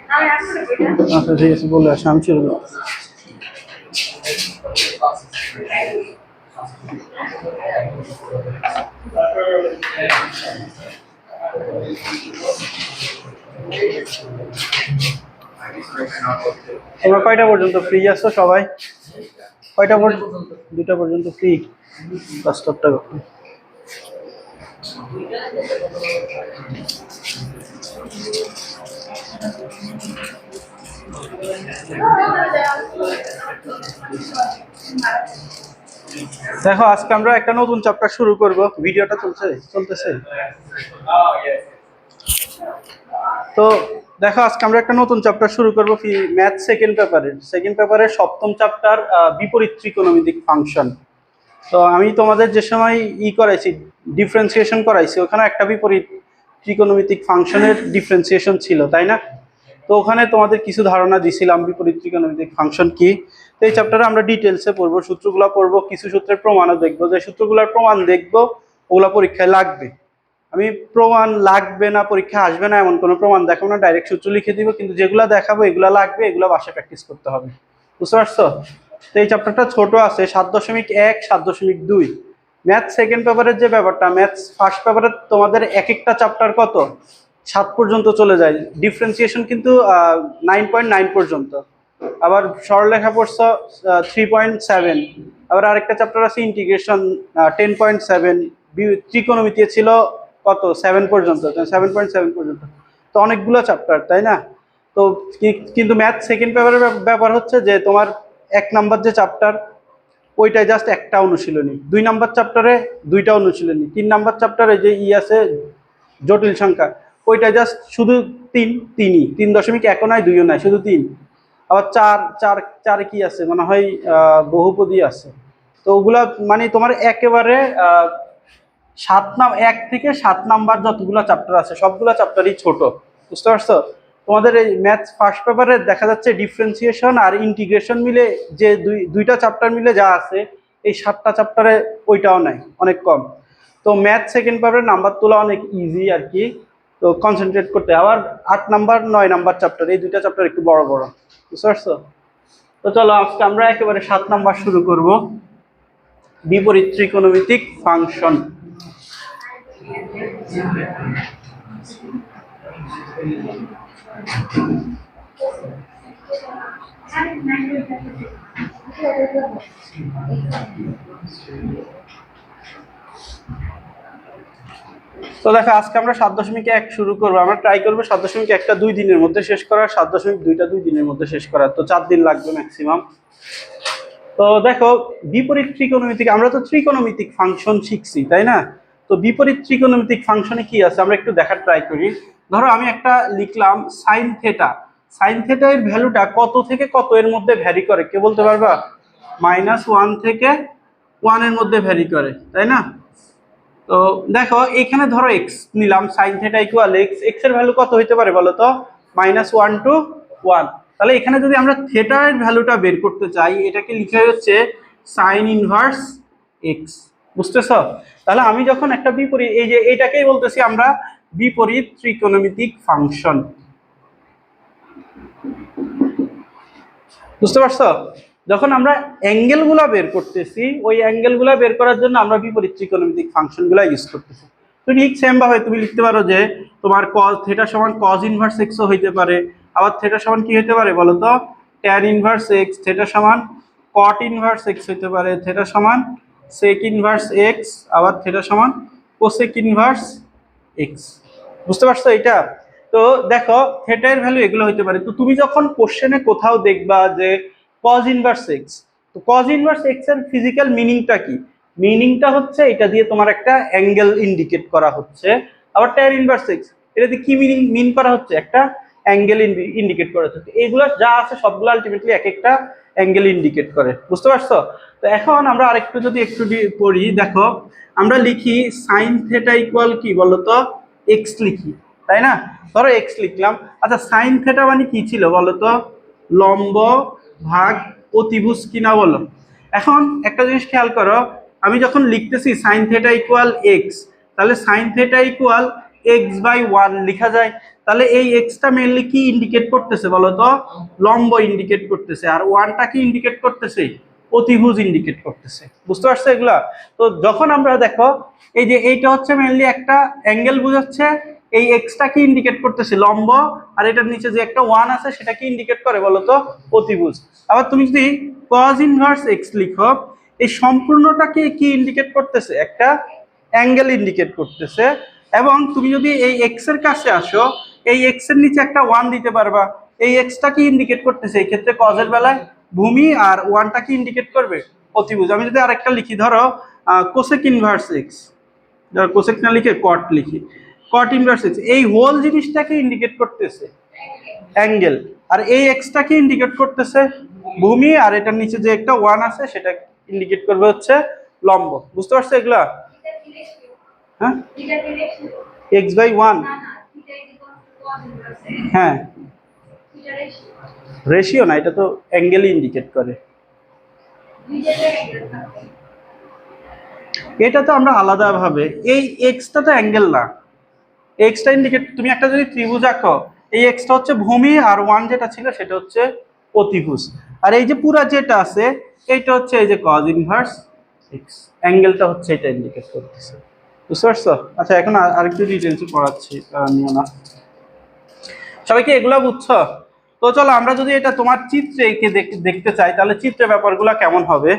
আচ্ছা ঠিক আছে, বলে আসি আমি শুরু করব। তোমরা কয়টা পর্যন্ত ফ্রি আছো সবাই? কয়টা পর্যন্ত? 2টা পর্যন্ত ফ্রি। বাস্তবটা দেখো, আজকে আমরা একটা নতুন চ্যাপ্টার শুরু করব। ভিডিওটা চলতেছে। তো দেখো, আজকে আমরা একটা নতুন চ্যাপ্টার শুরু করব ম্যাথ সেকেন্ড পেপারের সপ্তম চ্যাপ্টার, বিপরীত ত্রিকোণমিতিক ফাংশন। তো আমি তোমাদের যে সময় করাইছি, ডিফারেন্সিয়েশন করাইছি, ওখানে একটা বিপরীত ত্রিকোণমিতিক ফাংশনের ডিফারেন্সিয়েশন ছিল, তাই না? তো ওখানে তোমাদের কিছু ধারণা দিছিলাম বিপরীত ত্রিকোণমিতিক ফাংশন কি। তো এই চ্যাপ্টারে আমরা ডিটেলসে পড়বো, সূত্রগুলো পড়বো, কিছু সূত্রের প্রমাণও দেখবো। যে সূত্রগুলোর প্রমাণ দেখবো ওগুলা পরীক্ষায় লাগবে। আমি প্রমাণ লাগবে না, পরীক্ষা আসবে না এমন কোনো প্রমাণ দেখাবো না, ডাইরেক্ট সূত্র লিখে দিব। কিন্তু যেগুলো দেখাবো এগুলা লাগবে, এগুলো বাসায় প্র্যাকটিস করতে হবে। বুঝতে পারছো? তো এই চ্যাপ্টারটা ছোট আছে, 7.1, 7.2। ম্যাথ সেকেন্ড পেপারের যে ব্যাপারটা, ম্যাথস ফার্স্ট পেপারের তোমাদের এক একটা চ্যাপ্টার কত 7 পর্যন্ত চলে যায়। ডিফারেন্সিয়েশন কিন্তু 9.9 পর্যন্ত। আবার সরলরেখা পড়ছো 3.7। আবার আরেকটা চ্যাপ্টার আছে ইন্টিগ্রেশন, 10.7। ত্রিকোণমিতি ছিল কত 7 পর্যন্ত, 7.7 পর্যন্ত। তো অনেকগুলো চ্যাপ্টার, তাই না? তো কিন্তু ম্যাথ সেকেন্ড পেপারের ব্যাপার হচ্ছে যে তোমার 1 নাম্বার যে চ্যাপ্টার ওইটায় জাস্ট একটা অনুশীলনী, 2 নাম্বার চ্যাপ্টারে 2টা অনুশীলনী, 3 নাম্বার চ্যাপ্টারে যে আছে জটিল সংখ্যা, ওইটা জাস্ট শুধু 3.1ও নাই 2ও নাই, শুধু 3। আবার 4 কি আছে মনে হয়, বহুপদী আছে। তো ওগুলা মানে তোমার একেবারে 1 থেকে 7 নাম্বার যতগুলো চ্যাপ্টার আছে সবগুলো চ্যাপ্টারই ছোট। বুঝতে পারছো? তোমাদের এই ম্যাথ ফার্স্ট পেপারে দেখা যাচ্ছে ডিফারেন্সিয়েশন আর ইন্টিগ্রেশন মিলে যে দুইটা চ্যাপ্টার মিলে যা আছে, এই 7টা চ্যাপ্টারে ওইটাও নাই, অনেক কম। তো ম্যাথ সেকেন্ড পেপারের নাম্বার তোলা অনেক ইজি আর কি। তো কনসেন্ট্রেট করতে। আবার 8 নাম্বার 9 নাম্বার চ্যাপ্টার, এই দুইটা চ্যাপ্টার একটু বড় বড়। বুঝতে পারছো? তো চলো আজকে আমরা একেবারে 7 নাম্বার শুরু করব, বিপরীত ত্রিকোণমিতিক ফাংশন। তো দেখো, আজকে আমরা 7.1 শুরু করবো। আমরা ট্রাই করবো 7.1টা 2 দিনের মধ্যে শেষ করার, 7.2টা 2 দিনের মধ্যে শেষ করার। তো 4 দিন লাগবে ম্যাক্সিমাম। তো দেখো, বিপরীত ত্রিকোণমিতিক, আমরা তো ত্রিকোণমিতিক ফাংশন শিখছি, তাই না? তো বিপরীত ত্রিকোণমিতিক ফাংশনে কি আছে আমরা একটু দেখার ট্রাই করি। ধরো আমি একটা লিখলাম সাইন থেটা। সাইন থেটা এর ভ্যালুটা কত থেকে কত এর মধ্যে ভ্যারি করে, কে বলতে পারবা? -1 থেকে 1 এর মধ্যে ভ্যারি করে, তাই না? তো দেখো এখানে ধরো এক্স নিলাম, sine theta equal x. X এর ভ্যালু কত হইতে পারে বলো তো? -1 to 1। তাহলে এখানে যদি আমরা থেটার ভ্যালুটা বের করতে চাই, এটাকে লিখে হচ্ছে সাইন ইনভার্স এক্স। বুঝতেছ? তাহলে আমি যখন একটা বিপরীত, এই যে এটাকেই বলতেছি আমরা বিপরীত ত্রিকোণমিতিক ফাংশন। বুঝতে পারছো? যখন আমরা অ্যাঙ্গেলগুলা বের করতেছি, ওই অ্যাঙ্গেলগুলা বের করার জন্য আমরা বিপরীত ত্রিকোণমিতিক ফাংশনগুলা ইউজ করতেছি। তো ঠিক সেম ভাবে তুমি লিখতে পারো যে তোমার cos থেটা সমান cos ইনভার্স x ও হইতে পারে। আবার থেটা সমান কি হইতে পারে বলো তো? tan inverse x। থেটা সমান cot ইনভার্স x হইতে পারে। থেটা সমান sec ইনভার্স x। আবার থেটা সমান cosec ইনভার্স x। বুঝতে পারছো এটা? তো দেখো থেটা এর ভ্যালু এগুলো হইতে পারে। তো তুমি যখন কোশ্চেনে কোথাও দেখবা যে cos ইনভার্স x, তো cos ইনভার্স x এর ফিজিক্যাল মিনিংটা কি? মিনিংটা হচ্ছে এটা দিয়ে তোমার একটা অ্যাঙ্গেল ইন্ডিকেট করা হচ্ছে। আবার tan ইনভার্স x, এটা দিয়ে কি মিন করা হচ্ছে? একটা অ্যাঙ্গেল ইন্ডিকেট করা হচ্ছে। এগুলো যা আছে সবগুলো আলটিমেটলি এক একটা অ্যাঙ্গেল ইন্ডিকেট করে। বুঝতে পারছো? তো এখন আমরা আরেকটু যদি একটু পড়ি, দেখো আমরা লিখি সাইন থেটা ইকুয়াল কি বলতো? x লিখি, তাই না? ধরো x লিখলাম। আচ্ছা সাইন থেটা মানে কি ছিল বলতো? লম্ব ভাগ অতিভুজ কিনা বলো। এখন একটা জিনিস খেয়াল করো, আমি যখন লিখতেছি সাইন থেটা ইকুয়াল x, তাহলে সাইন থেটা ইকুয়াল x/1 লেখা যায়। তাহলে এই এক্সটা মেইনলি কি ইন্ডিকেট করতেছে বলো তো? লম্ব ইন্ডিকেট করতেছে। আর ওয়ানটা কি ইন্ডিকেট করতেছে? অতিভুজ ইন্ডিকেট করতেছে। বুঝতে পারছো এগুলা? তো যখন আমরা দেখো এই যে এইটা হচ্ছে মেইনলি একটা অ্যাঙ্গেল বোঝাচ্ছে, এই এক্সটা কি ইন্ডিকেট করতেছে? লম্ব। আর এটার নিচে যে একটা ওয়ান আছে সেটা কি ইন্ডিকেট করে বলো তো? অতিভুজ। আবার তুমি যদি কজ ইনভার্স এক্স লিখো, এই সম্পূর্ণটাকে কি ইন্ডিকেট করতেছে? একটা অ্যাঙ্গেল ইন্ডিকেট করতেছে। এবং তুমি যদি এই এক্স এর কাছে আসো, এই এক্স এর নিচে একটা ওয়ান দিতে পারবা। এই এক্সটা কি ইন্ডিকেট করতেছে? এই ক্ষেত্রে কজের বেলায় ভূমি, আর ওয়ানটা কি ইন্ডিকেট করবে? অতিভুজ। আমি যদি আরেকটা লিখি, ধরো কোসেক ইনভার্স এক্স, ধরো কোসেক না লিখে কট লিখি, কট ইনভার্স এক্স, এই হোল জিনিসটাকে ইন্ডিকেট করতেছে অ্যাঙ্গেল। আর এই এক্সটা কি ইন্ডিকেট করতেছে? ভূমি। আর এটার নিচে যে একটা ওয়ান আছে সেটা ইন্ডিকেট করবে হচ্ছে লম্ব। বুঝতে পারছো এগুলা? হ্যাঁ, এক্স বাই ওয়ান। হ্যাঁ, রেশিও না, এটা তো অ্যাঙ্গেলই ইন্ডিকেট করে। এটা তো আমরা আলাদা ভাবে, এই এক্সটা তো অ্যাঙ্গেল না, এক্সটা ইন্ডিকেট, তুমি একটা যদি ত্রিভুজ আঁকো, এই এক্সটা হচ্ছে ভূমি, আর ওয়ান যেটা ছিল সেটা হচ্ছে অতিভুজ। আর এই যে পুরা যেটা আছে এইটা হচ্ছে এই যে কজ ইনভার্স এক্স, অ্যাঙ্গেলটা হচ্ছে এটা ইন্ডিকেট করতেছে। বুঝতে পারছো? আচ্ছা, এখন আরেকটু ডিটেলসে পড়াচ্ছি, নিও না। সবাই কি এগুলা বুঝছো? তো চলো আমরা যদি এটা তোমার চিত্রে এঁকে দেখতে চাই, তাহলে চিত্রের ব্যাপারগুলো কেমন হবে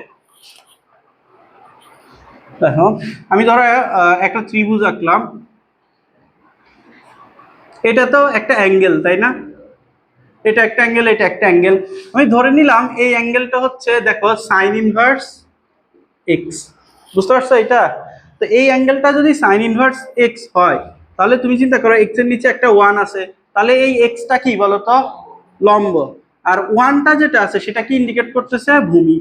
দেখো। আমি ধরো একটা ত্রিভুজ আঁকলাম, এটা তো একটা অ্যাঙ্গেল, তাই না? এটা একটা অ্যাঙ্গেল, এটা একটা অ্যাঙ্গেল। আমি ধরে নিলাম এই অ্যাঙ্গেলটা হচ্ছে দেখো সাইন ইনভার্স এক্স। বুঝতে পারছো এটা? তো এই অ্যাঙ্গেলটা যদি সাইন ইনভার্স এক্স হয়, তাহলে তুমি চিন্তা করো এক্স এর নিচে একটা ওয়ান আছে, তাহলে এই এক্সটা কি বলতো? লম্ব। আর ওয়ানটা যেটা আছে সেটা কি ইন্ডিকেট করতেছে? ভূমি,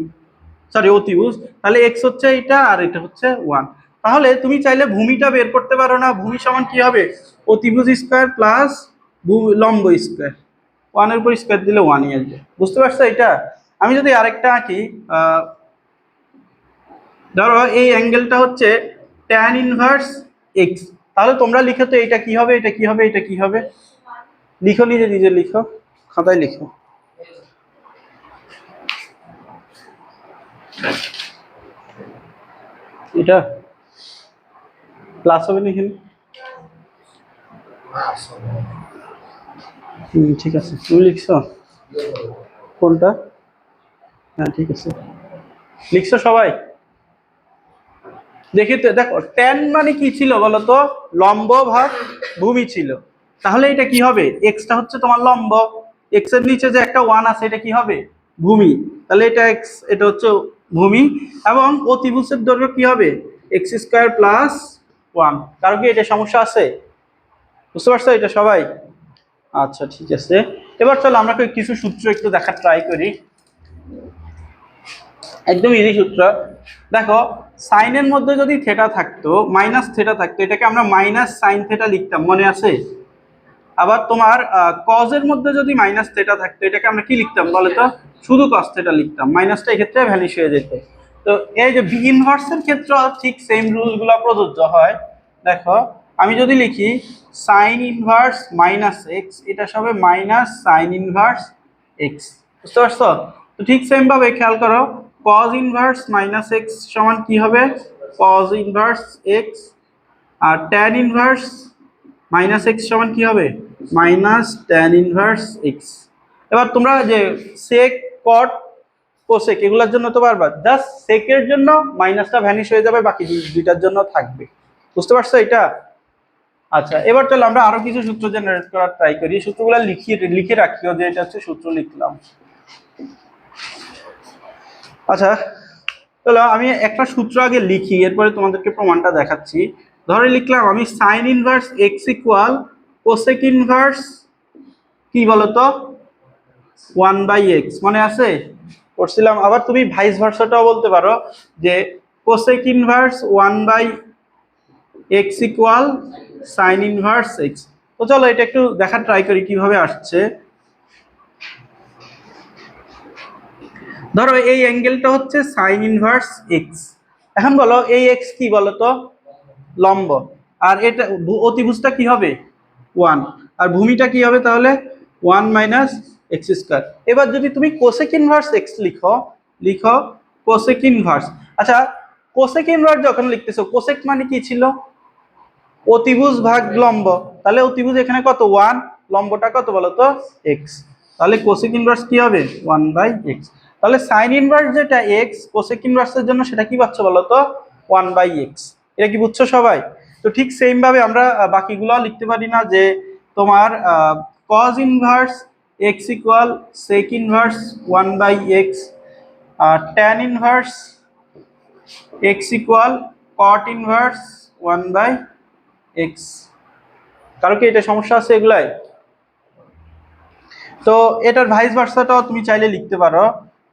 সরি অতিভুজ। তাহলে এক্স হচ্ছে এটা, আর এটা হচ্ছে ওয়ান। তাহলে তুমি চাইলে ভূমিটা বের করতে পারো না? ভূমি সমান কি হবে? অতিভুজ স্কোয়ার প্লাস লম্ব স্কোয়ার, ওয়ানের উপর স্কোয়ার দিলে ওয়ানই আসবে। বুঝতে পারছো এটা? আমি যদি আরেকটা আঁকি, ধরো এই অ্যাঙ্গেলটা হচ্ছে ট্যান ইনভার্স এক্স, তাহলে তোমরা লিখো তো এটা কি হবে, এটা কি হবে, এটা কি হবে? লিখো, নিজে নিজে লিখো, খাতায় লিখো। এটা প্লাস হবে না এখানে? ঠিক আছে, তুমি লিখছো কোনটা? হ্যাঁ ঠিক আছে, লিখছো সবাই? দেখি তো, দেখো ট্যান মানে কি ছিল বলতো? লম্ব ভাগ ভূমি ছিল। তাহলে এটা কি হবে? এক্সটা হচ্ছে তোমার লম্ব, এক্স এর নিচে যে একটা ওয়ান আছে এটা কি হবে? ভূমি। তাহলে এটা এক্স, এটা হচ্ছে ভূমি। এবং অতিভুজের দৈর্ঘ্য কি হবে? X square plus one. কারণ কি এটা সমস্যা আছে? বুঝতে পারছো এটা সবাই? আচ্ছা ঠিক আছে, এবার চলো আমরা কিছু সূত্র একটু দেখার ট্রাই করি। একদম ইজি সূত্র। দেখো, সাইনের মধ্যে যদি থেটা থাকতো, মাইনাস থেটা থাকতো, এটাকে আমরা মাইনাস সাইন থেটা লিখতাম, মনে আছে? আবার তোমার কজের মধ্যে যদি মাইনাস থেটা থাকতো, এটাকে আমরা কি লিখতাম বলো তো? শুধু কস থেটা লিখতাম, মাইনাসটা এক্ষেত্রে ভ্যানিশ হয়ে যেত। তো এই যে বি ইনভার্সের ক্ষেত্রে ঠিক সেম রুলগুলো প্রযোজ্য হয়। দেখো, আমি যদি লিখি সাইন ইনভার্স মাইনাস এক্স, এটা হবে মাইনাস সাইন ইনভার্স এক্স। বুঝতে পারছো? তো ঠিক সেম ভাবে খেয়াল করো, কজ ইনভার্স মাইনাস এক্স সমান কি হবে? Cos inverse x. আর ট্যান ইনভার্স মাইনাস এক্স সমান কি হবে? Minus tan inverse x. এবার তোমরা যে সেক, কট, কোসেক এগুলোর জন্য তো পারবা, জাস্ট সেকের জন্য মাইনাসটা ভ্যানিশ হয়ে যাবে, বাকি দুইটার জন্য থাকবে। বুঝতে পারছো এটা? আচ্ছা, এবার চলো আমরা আরো কিছু সূত্র জেনারেট করার ট্রাই করি। সূত্রগুলো লিখে রাখিও যে এটা হচ্ছে সূত্র লিখলাম। আচ্ছা চলো আমি একটা সূত্র আগে লিখি, এরপরে তোমাদেরকে প্রমাণটা দেখাচ্ছি। ধরে লিখলাম আমি sign inverse x equal cosec inverse কি বলতো? 1/x, মনে আছে? করছিলাম। আবার তুমি ভাইস ভার্সাটাও বলতে পারো, যে cosec inverse 1/x equal sine inverse x. তো চলো এটা একটু দেখার ট্রাই করি কিভাবে আসছে। ধরো এই অ্যাঙ্গেলটা হচ্ছে সাইন ইনভার্স এক্স। এখন বলো এই এক্স কি বলতো? লম্ব। আর এটা অতিভুজটা কি হবে? ওয়ান। আর ভূমিটা কি হবে তাহলে 1 মাইনাস এক্স স্কোয়ার। এবার যদি তুমি কোসেক ইনভার্স এক্স লিখো, লিখো কোসেক ইনভার্স। আচ্ছা, কোসেক ইনভার্স যখন লিখতেছো, কোসেক মানে কি ছিল? অতিভুজ ভাগ লম্ব। তাহলে অতিভুজ এখানে কত 1, লম্বটা কত বলো তো এক্স। তাহলে কোসেক ইনভার্স কি হবে 1/x। তাহলে সাইন ইনভার্স যেটা এক্স, কোসেক ইনভার্সের জন্য সেটা কি পাচ্ছ বলো তো 1/x। এটা কি বুঝছো সবাই? তো ঠিক সেম ভাবে আমরা বাকিগুলো লিখতে পারি না, যে তোমার cos inverse x equal sec inverse 1/x, tan inverse x equal cot inverse 1/x। কারো কি এটা সমস্যা আছে এগুলাই? তো এটার ভাইস ভার্সাটাও তুমি চাইলে লিখতে পারো,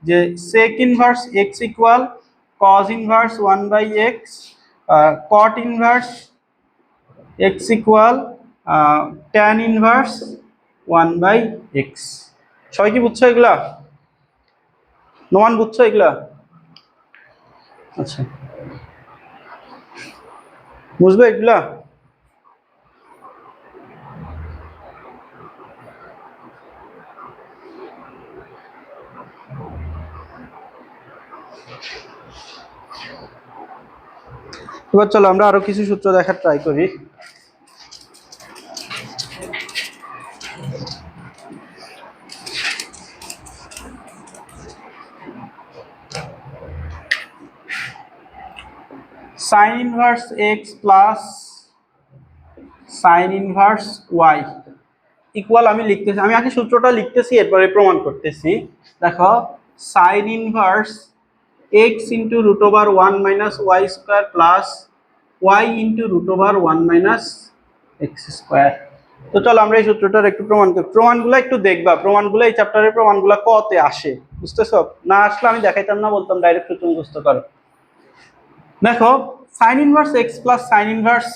যে sec inverse x equal cos inverse 1/x, cot inverse x equal tan inverse 1/x। সবাই কি বুঝছো এগুলা? নোমান বুঝছো এগুলা? আচ্ছা, বুঝবে এগুলা? এবার চলো আমরা আরো কিছু সূত্র দেখার ট্রাই করি। Sine inverse x plus sine inverse y equal, আমি লিখতেছি, আমি আগে সূত্রটা লিখতেছি এরপরে প্রমাণ করতেছি। দেখো, sine inverse x into root over 1 minus y square plus y into root over 1 minus x square. তো চলো আমরা এই সূত্রটার একটু প্রমাণ করি। প্রমাণগুলো একটু দেখবা, প্রমাণগুলো এই চ্যাপ্টারের প্রমাণগুলো কতে আসে, বুঝতেছো? না আসলে আমি দেখাইতাম না, বলতাম ডাইরেক্ট সূত্র মুখস্থ করো। দেখো, sine inverse x plus sine inverse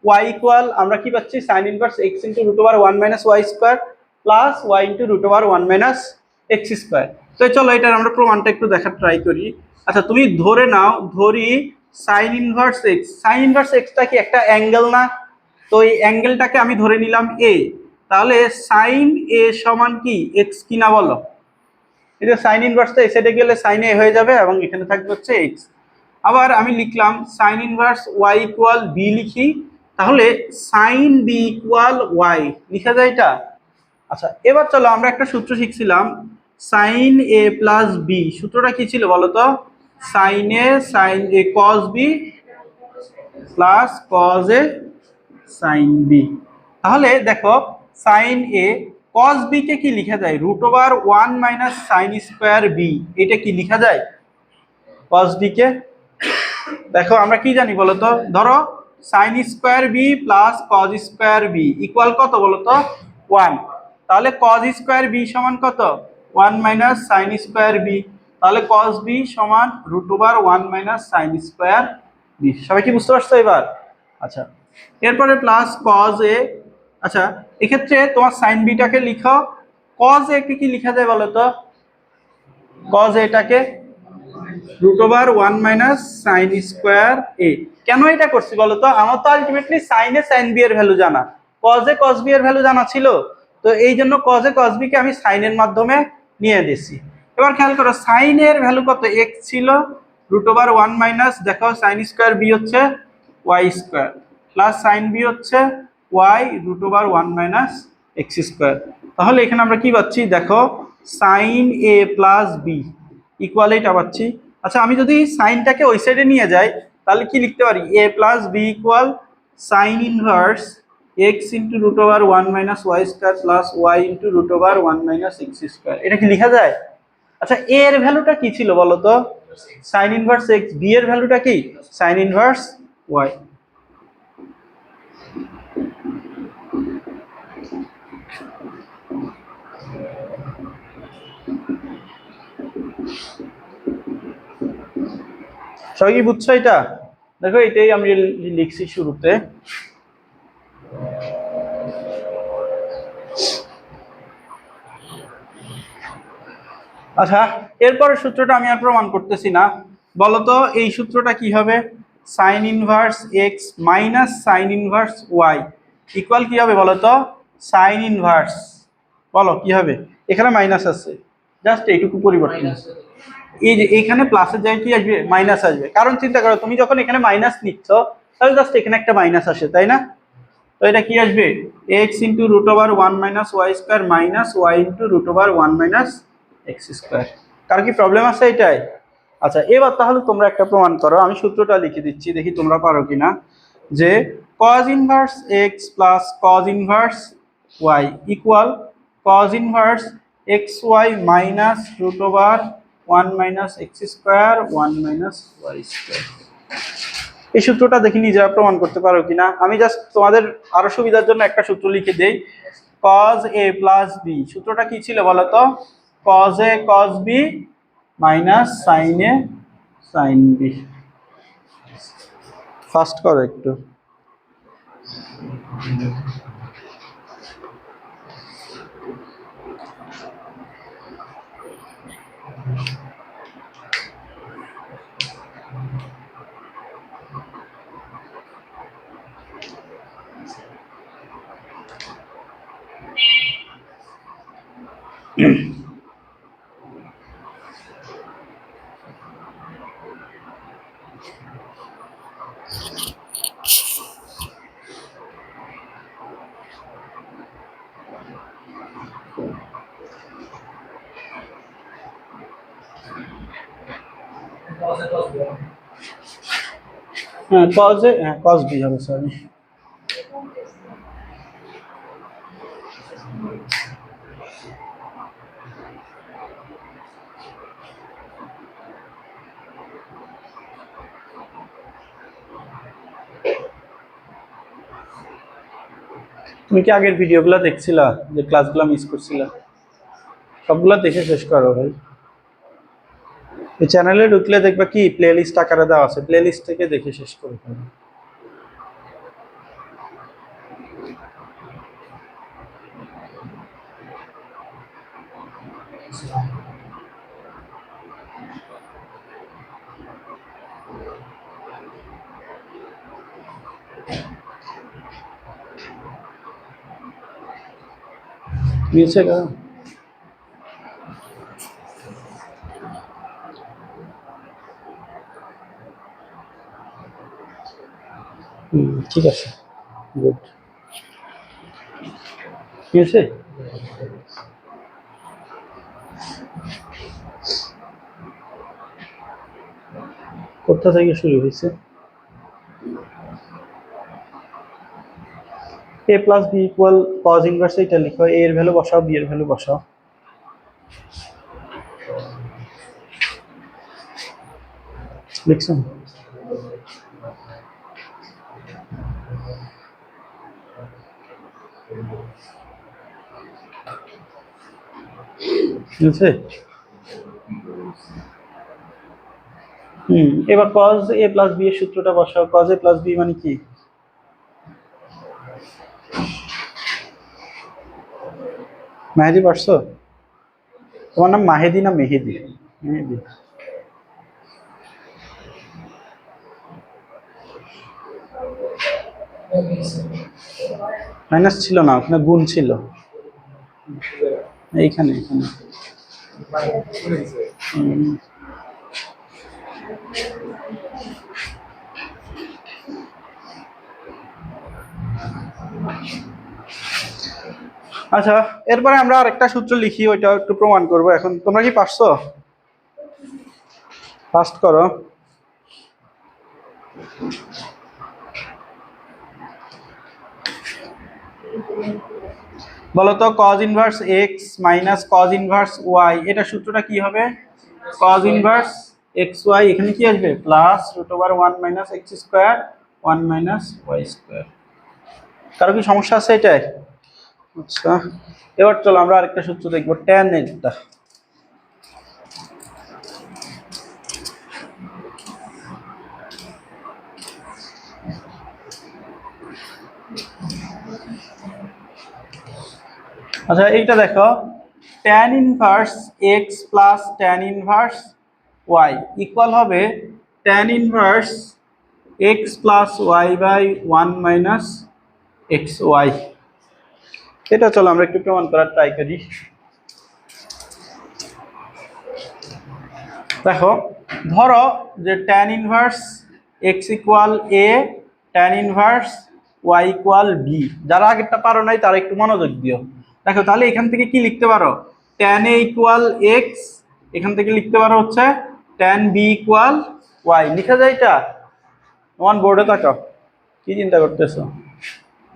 y equal, আমরা কি পাচ্ছি sine inverse x into root over 1 minus y square plus y into root over 1 minus x square. তো চলো এটার আমরা প্রমাণটা একটু দেখার ট্রাই করি। আচ্ছা, তুমি ধরে নাও, ধরি sign inverse x, sign inverse extra কি একটা অ্যাঙ্গেল না? তো এই অ্যাঙ্গেলটাকে আমি ধরে নিলাম এ। তাহলে সাইন এ সমান কি এক্স কিনা বলো? এই যে সাইন ইনভার্সটা এই সাইডে গেলে সাইন এ হয়ে যাবে এবং এখানে থাকবে হচ্ছে এক্স। আবার আমি লিখলাম sine inverse y equal B লিখি, তাহলে সাইন বি ইকুয়াল ওয়াই লিখা যায় এটা। আচ্ছা, এবার চলো আমরা একটা সূত্র শিখছিলাম, সাইন এ প্লাস বি। সূত্রটা কি ছিল বলো তো? Sign a sign A cos B plus cos A sine B. তাহলে দেখো, সাইন এ কস বি কে কি লিখা যায়? Root over 1 minus sine square B. এটা কি লিখা যায় কস বি কে? দেখো আমরা কি জানি বলতো, ধরো sine square B plus cos square B equal কত বলতো 1। তাহলে কজ স্কোয়ার বি সমান কত 1 মাইনাস সাইন স্কোয়ার বি। তাহলে কজ বি সমান root over 1 minus sine square B. সবাই কি বুঝতে পারছো এবার? আচ্ছা, এরপরে প্লাস কজ এ। আচ্ছা, এক্ষেত্রে তোমার সাইন বিটাকে লিখো, কজ এ কে কি লিখা যায় বলতো? কজ এটাকে root over 1 minus sine square a. কেন এটা করছি বলতো? আমার তো ultimately sine a sine b এর ভ্যালু জানা, কজ এ কজ বি এর ভ্যালু জানা ছিল। তো এই জন্য কজ এ কজ বি কে আমি সাইনের মাধ্যমে নিয়ে দিছি। এবার খেয়াল করো, সাইন এর ভ্যালু কত এক্স ছিল, রুট ওভার 1 মাইনাস, দেখো সাইন স্কোয়ার বি হচ্ছে y square plus sine b হচ্ছে y root over 1 minus x square. তাহলে এখানে আমরা কি পাচ্ছি দেখো, sine a plus b equal এটা পাচ্ছি। আচ্ছা, আমি যদি সাইনটাকে ওই সাইডে নিয়ে যাই তাহলে কি লিখতে পারি? A plus b equal sine inverse x into root over 1 minus y square plus y into root over 1 minus x square. এটা কি লেখা যায়? আচ্ছা, এ এর ভ্যালুটা কি ছিল বলো তো? Sine inverse x. বি এর ভ্যালুটা কি? Sine inverse y. সবাই কি বুঝছো এটা? দেখো, এটাই আমি লিখছি শুরুতে। আচ্ছা, এরপরের সূত্রটা আমি আর প্রমাণ করতেছি না, বলতো এই সূত্রটা কি হবে? Sine inverse x minus sine inverse y equal কি হবে বলতো? সাইন ইনভার্স, বলো কি হবে? এখানে মাইনাস আছে, জাস্ট এইটুকু পরিবর্তন। এই যে এইখানে প্লাসের জায়গায় কি আসবে? মাইনাস আসবে। কারণ চিন্তা করো, তুমি যখন এখানে মাইনাস নিচ্ছ তাহলে জাস্ট এখানে একটা মাইনাস আসে, তাই না? তো এটা কি আসবে? X into root over one minus y square minus y into root over one minus x square. কার কি প্রবলেম আছে এটাই? আচ্ছা, এবার তাহলে তোমরা একটা প্রমাণ করো, আমি সূত্রটা লিখে দিচ্ছি, দেখি তোমরা পারো কিনা। যে cos inverse x plus cos inverse y equal cos inverse x y minus root over one minus x square one minus y square. এই সূত্রটা দেখি নিজেরা প্রমাণ করতে পারো কিনা। আমি জাস্ট তোমাদের আরো সুবিধার জন্য একটা সূত্র লিখে দেই। cos a প্লাস বি, সূত্রটা কি ছিল বলো তো? cos a cos b minus sin a sin b। Fast করো একটু। হ্যাঁ cos a, হ্যাঁ cos b হবে, সরি। তুমি কি আগের ভিডিওগুলো দেখছিলা, যে ক্লাসগুলো মিস করছিলা? সবগুলো দেখে শেষ করো ভাই। এই চ্যানেলে ঢুকলে দেখবা কি প্লেলিস্ট আকারে দেওয়া আছে, প্লেলিস্ট থেকে দেখে শেষ করে ফেলো। নিচে গা। ঠিক আছে, গুড। ঠিক আছে, কোথা থেকে শুরু হয়েছে? a plus b equal cos inverse, এটা লিখো, a এর ভ্যালু বসাও, b এর ভ্যালু বসাও। লিখছো? ঠিক আছে। এবার cos a প্লাস b এর সূত্রটা বসাও। cos a প্লাস b মানে কি? মেহেদি পারছো? তোমার নাম মাহেদি না মেহেদি? মেহেদি। মাইনাস ছিল না, ওখানে গুণ ছিল। এইখানে এখানে আচ্ছা, এরপরে আমরা আরেকটা সূত্র লিখি, ওইটা একটু প্রমাণ করব। এখন তোমরা কি পারছো? ফাস্ট করো। বলতো cos inverse x minus cos inverse y, এটা সূত্রটা কি হবে? cos ইনভার্স এক্স ওয়াই, এখানে কি আসবে? Plus root over one minus x square one minus y square. কারো কি সমস্যা আছে এটাই? আচ্ছা, এবার চলো আমরা আরেকটা সূত্র দেখবো, ট্যান এরটা। আচ্ছা, এইটা দেখো, tan inverse x plus tan inverse y equal হবে tan inverse x plus y by one minus x y. এটা চলো আমরা একটু প্রমাণ করার ট্রাই করি। দেখো, ধরো যে tan inverse x equal a, tan inverse y equal b। যারা আগেরটা পারো নাই তারা একটু মনোযোগ দিও। দেখো তাহলে এখান থেকে কি লিখতে পারো, tan a ইকুয়াল x, এখান থেকে লিখতে পারো হচ্ছে tan b ইকুয়াল y। লিখা যায় এটা? তোমার বোর্ডে তাকাও, কি চিন্তা করতেছো?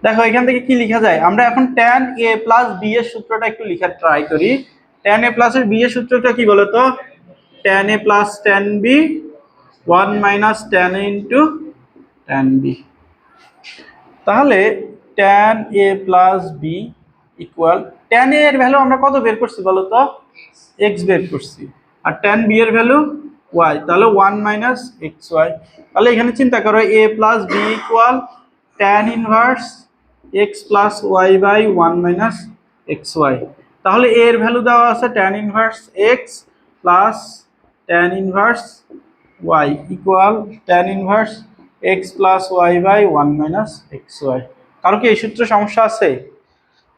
দেখো এখান থেকে কি লেখা যায়, আমরা এখন tan a প্লাস b এর সূত্রটা একটু লেখার ট্রাই করি। tan a প্লাস b এর সূত্রটা কি বলতো? tan a plus tan b 1 minus tan a into tan b। তাহলে tan a plus b equal, tan a এর ভ্যালু আমরা কত বের করছি বলতো? x বের করছি। আর tan b এর ভ্যালু y, তাহলে 1 মাইনাস xy। তাহলে এখানে চিন্তা করো a plus b equal tan inverse x plus y by 1 minus xy। তাহলে a এর ভ্যালু দেওয়া আছে tan inverse x plus tan inverse y equal tan inverse x plus y by 1 minus xy। কারো কি এই সূত্রে সমস্যা আছে?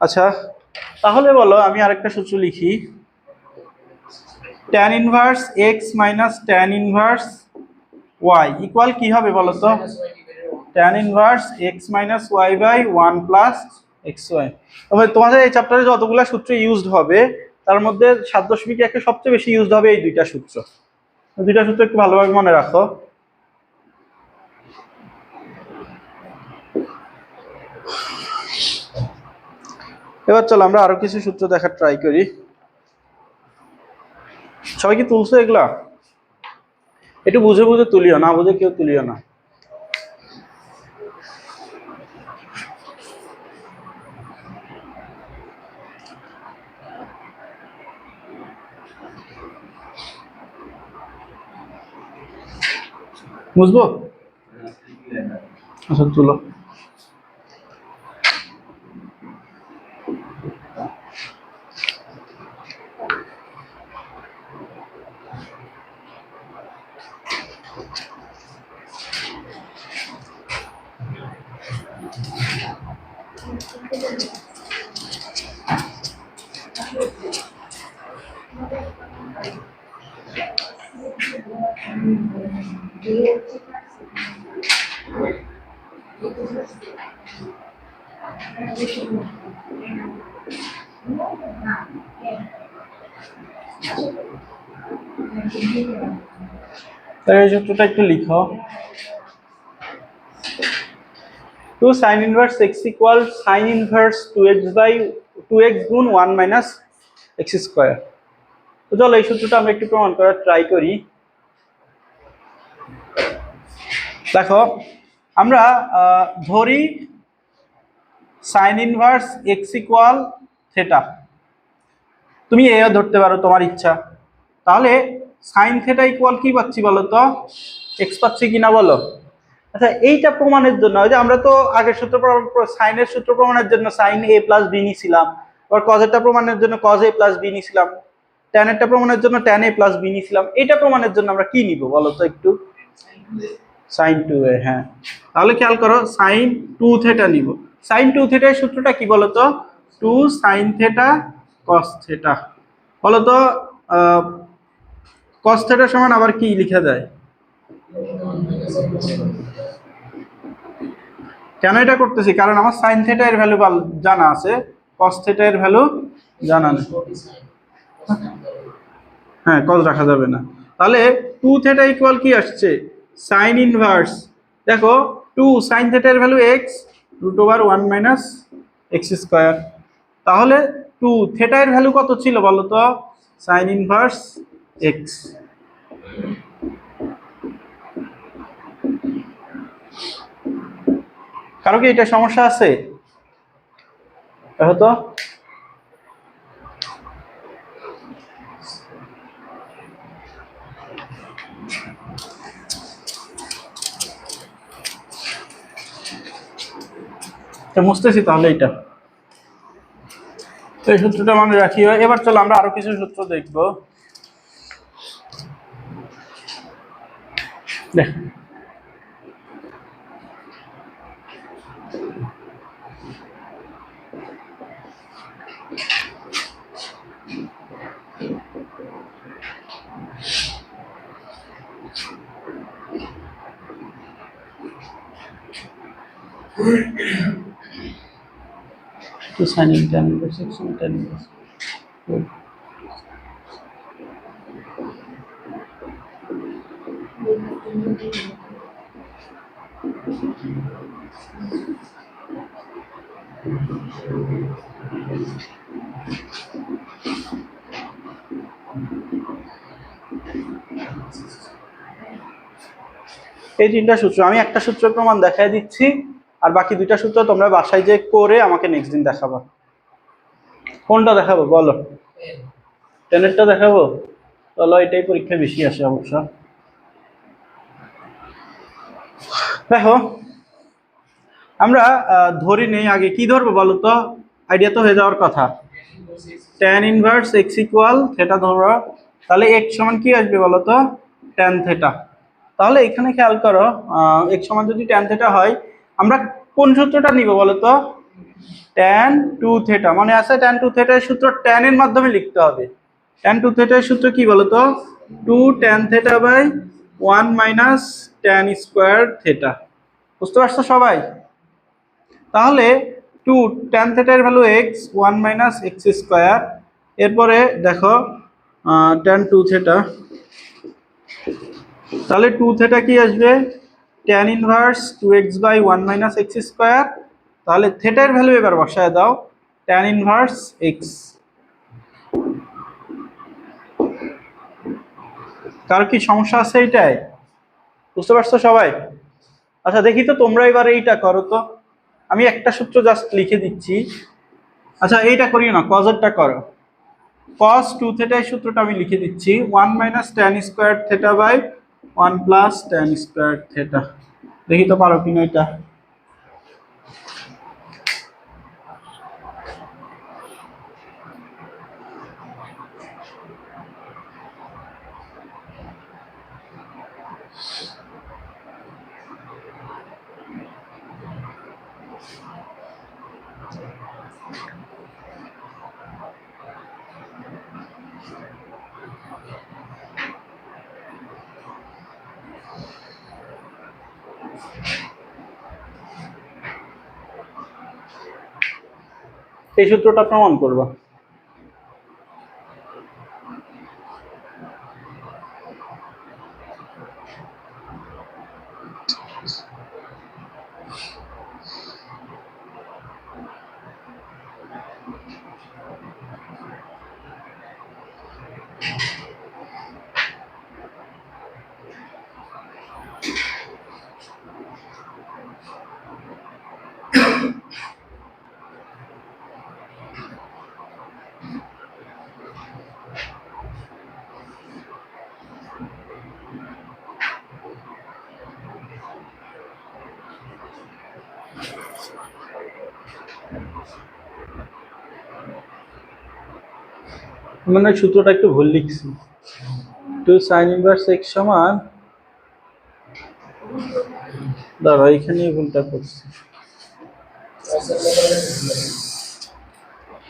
আচ্ছা, তাহলে বলো আমি আরেকটা সূত্র লিখি। tan inverse x minus tan inverse y equal কি হবে বলো তো? tan inverse x minus y by 1 plus xy। তবে তোমাদের এই চ্যাপ্টারে যতগুলো সূত্র ইউজড হবে তার মধ্যে 7.1 সবচেয়ে বেশি ইউজড হবে এই দুইটা সূত্র। দুইটা সূত্র একটু ভালোভাবে মনে রাখো। এবার চলো আমরা আরো কিছু সূত্র দেখার ট্রাই করি। সবাই কি তুলছো এগুলা? একটু বুঝে বুঝে তুলিও, না বুঝে কেউ তুলিও না। বুঝবো? আচ্ছা তুলো। এই সূত্রটা একটু লিখো। 2 sin inverse x equal sin inverse 2x by 2x গুণ 1 মাইনাস x স্কয়ার। তো চলো এই সূত্রটা আমরা একটু প্রমাণ করার ট্রাই করি। দেখো আমরা ধরি sin inverse x equal theta. তুমি এও ধরতে পারো তোমার ইচ্ছা। তাহলে sin থিটা ইকুয়াল কি পাচ্ছি বলো তো? x পাচ্ছি কিনা বলো? আচ্ছা এইটা প্রমাণের জন্য, ওই যে আমরা তো আগের সূত্র সাইনের সূত্র প্রমাণের জন্য সাইন a প্লাস বি নিছিলাম, আবার কজেরটা প্রমাণের জন্য কজ a প্লাস বি নিছিলাম, ট্যানেরটা প্রমাণের জন্য ট্যান a প্লাস বি নিছিলাম। এটা প্রমাণের জন্য আমরা কি নিব বলো তো একটু? Sign 2a। হ্যাঁ, তাহলে খেয়াল করো সাইন 2 থিটা নিব। সাইন 2 থিটার সূত্রটা কি বলো তো? 2 সাইন থিটা কস থিটা। বলো তো কস থিটা সমান আবার কি লেখা যায়? কেন এটা করতেছি? কারণ আমার সাইন থিটা এর ভ্যালু জানা আছে, কস থিটা এর ভ্যালু জানা নেই। হ্যাঁ, কস রাখা যাবে না। তাহলে 2 থিটা ইকুয়াল কি আসছে? সাইন ইনভার্স, দেখো 2 সাইন থিটা এর value x root over 1 minus x square. তাহলে 2 থিটা এর ভ্যালু কত ছিল বলো তো? Sine inverse x। কারো কি এটা সমস্যা আছে? দেখো তো। বুঝতেছি তাহলে এটা, তো এই সূত্রটা মনে রাখি। এবার চলো আমরা আরো কিছু সূত্র দেখবো। দেখ two sine in tan inverse x সমান tan ইনভার্স। এই তিনটা সূত্র, আমি একটা সূত্রের প্রমাণ দেখাই দিচ্ছি, আর বাকি দুইটা সূত্র তোমরা বাসায় যে করে আমাকে নেক্সট দিন দেখাবো। কোনটা দেখাবো বলো? টেনেরটা দেখাবো? চলো, এটাই পরীক্ষায় বেশি আসে অবশ্য। দেখো, আমরা ধরি নেই, আগে কি ধরবো বলো তো? আইডিয়া তো হয়ে যাওয়ার কথা। tan inverse x equal theta ধরো, তাহলে x সমান কি আসবে বলো তো? tan theta. তাহলে এখানে খেয়াল করো, x সমান যদি tan থেটা হয়, আমরা কোন সূত্রটা নিব বলো তো? tan 2 theta. মনে আছে tan 2 থেটার সূত্র tan এর মাধ্যমে লিখতে হবে। tan 2 থেটার সূত্র কি বলো তো? 2 tan theta by 1 minus tan square theta. বুঝতে পারছো সবাই? তাহলে 2 tan থেটার value x, 1 minus x square. এরপরে দেখো tan 2 থেটা, তাহলে 2 থেটা কি আসবে? tan inverse 2x by 1 minus x square. তাহলে থেটার ভ্যালু এবার বসায় দাও, tan ইনভার্স x। কার কি সমস্যা আছে এইটাই? বুঝতে পারছো সবাই? আচ্ছা দেখি তো তোমরা এবার এইটা করো তো। আমি একটা সূত্র জাস্ট লিখে দিচ্ছি। আচ্ছা এইটা করিও না, কজেরটা করো। cos 2 থেটা এই সূত্রটা আমি লিখে দিচ্ছি, 1 minus tan square theta by 1 plus tan square theta. দেখি তো পারো কিনা এটা। এই সূত্রটা প্রমাণ করবা। মানে সূত্রটা একটু ভুল লিখছি। 2 sin ইনভার্স x সমান, দাঁড়া এখানেই ভুলটা করছি।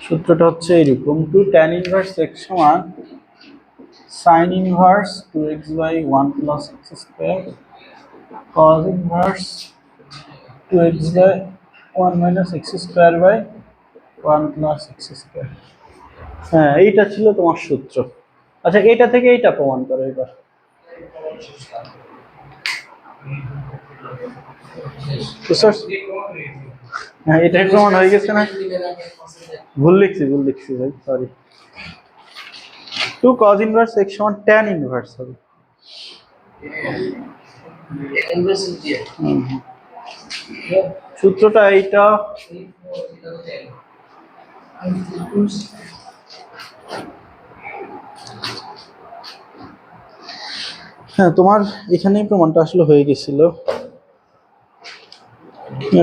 সূত্রটা হচ্ছে এরকম, 2 tan ইনভার্স x সমান sin inverse 2x by 1 plus x square cos inverse 2x by 1 minus x square by 1 plus x square. হ্যাঁ, এইটা ছিল তোমার সূত্র। আচ্ছা এইটা থেকে এইটা প্রমাণ করো এবার। হ্যাঁ, এটাই প্রমাণ হয়ে গেছে না? ভুল লিখছি ভাই, সরি। 2 cos ইনভার্স x সমান tan ইনভার্স হবে। সূত্রটা এইটা। হ্যাঁ, তোমার এখানেই প্রমাণটা আসলে হয়ে গেছিল।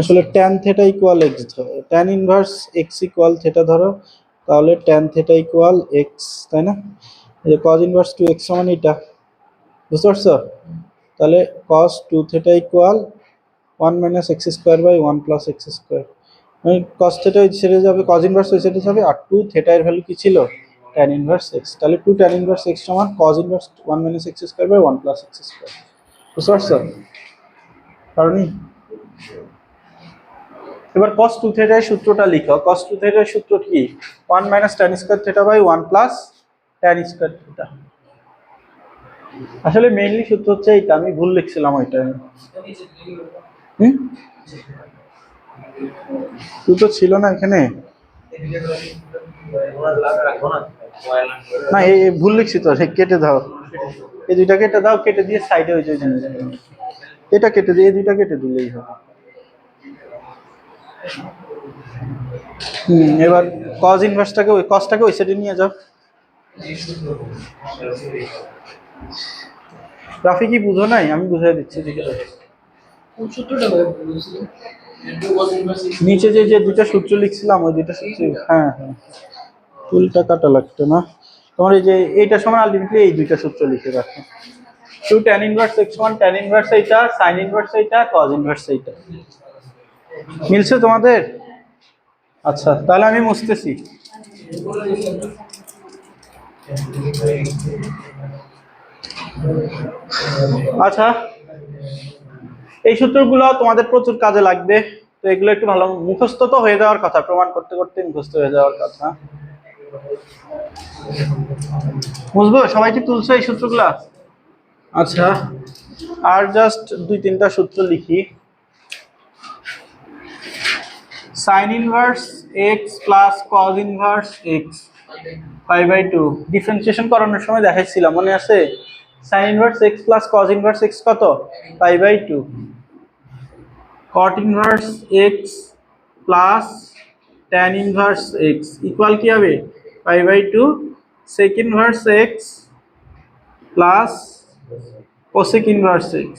আসলে tan থেটা ইকুয়াল x ধরো, tan inverse x equal theta ধরো, তাহলে tan থেটা ইকুয়াল x, তাই না? এই যে cos ইনভার্স 2x সমান এটা, বুঝতে পারছো? তাহলে cos 2 theta equal 1 minus x square by 1 plus x square. মানে cos থেটা ছেড়ে যাবে, cos ইনভার্স ওই সাইডে যাবে, আর 2 থেটা এর ভ্যালু কি ছিল? tan inverse x। তাহলে 2 tan ইনভার্স x সমান cos inverse 1 minus x square by 1 plus x square. বুঝতে পারছো? কারণ এবার cos 2 থিটার সূত্রটা লিখো। cos 2 থিটার সূত্র কি? 1 - tan square theta by 1 plus tan square theta. আসলে মেইনলি সূত্র হচ্ছে এইটা, আমি ভুল লিখছিলাম ওইটা। সূত্র ছিল না এখানে, না এই ভুল লিখছি তো, কেটে দাও, এই দুইটা কেটে দাও, কেটে দিয়ে সাইডে ওই যে এটা কেটে দিয়ে এই দুইটা কেটে দিলেই হবে। এবার cos ইনভার্সটাকে ওই cosটাকে ওই সাইডে নিয়ে যাও। রাফি কি বুঝো নাই? আমি বুঝাই দিচ্ছি। নিচে যে যে দুইটা সূত্র লিখছিলাম ওই দুইটা সূত্র, হ্যাঁ হ্যাঁ, উল্টা কাটা লাগতো না তোমার। এই যে এইটা সমান আলটিমেটলি এই দুইটা সূত্র লিখে রাখো। 2 tan inverse x1 tan inverse এইটা, sin ইনভার্স এইটা, cos ইনভার্স এইটা। মিলছে তোমাদের? আচ্ছা তাহলে আমি মুছতেছি। আচ্ছা, এই সূত্রগুলো তোমাদের প্রচুর কাজে লাগবে, তো এগুলো একটু ভালো মুখস্থ তো হয়ে যাওয়ার কথা, প্রমাণ করতে করতে মুখস্থ হয়ে যাওয়ার কথা। বুঝবো? সবাই কি তুলছো এই সূত্রগুলা? আচ্ছা, আর জাস্ট 2-3টা সূত্র লিখি। sin inverse x plus cos inverse x π/2 differentiation করানোর সময় দেখাইছিলাম, মনে আছে? sin inverse x plus cos inverse x কত? π/2। cot inverse x plus tan inverse x equal কি হবে? π/2 sec inverse x plus cosec inverse x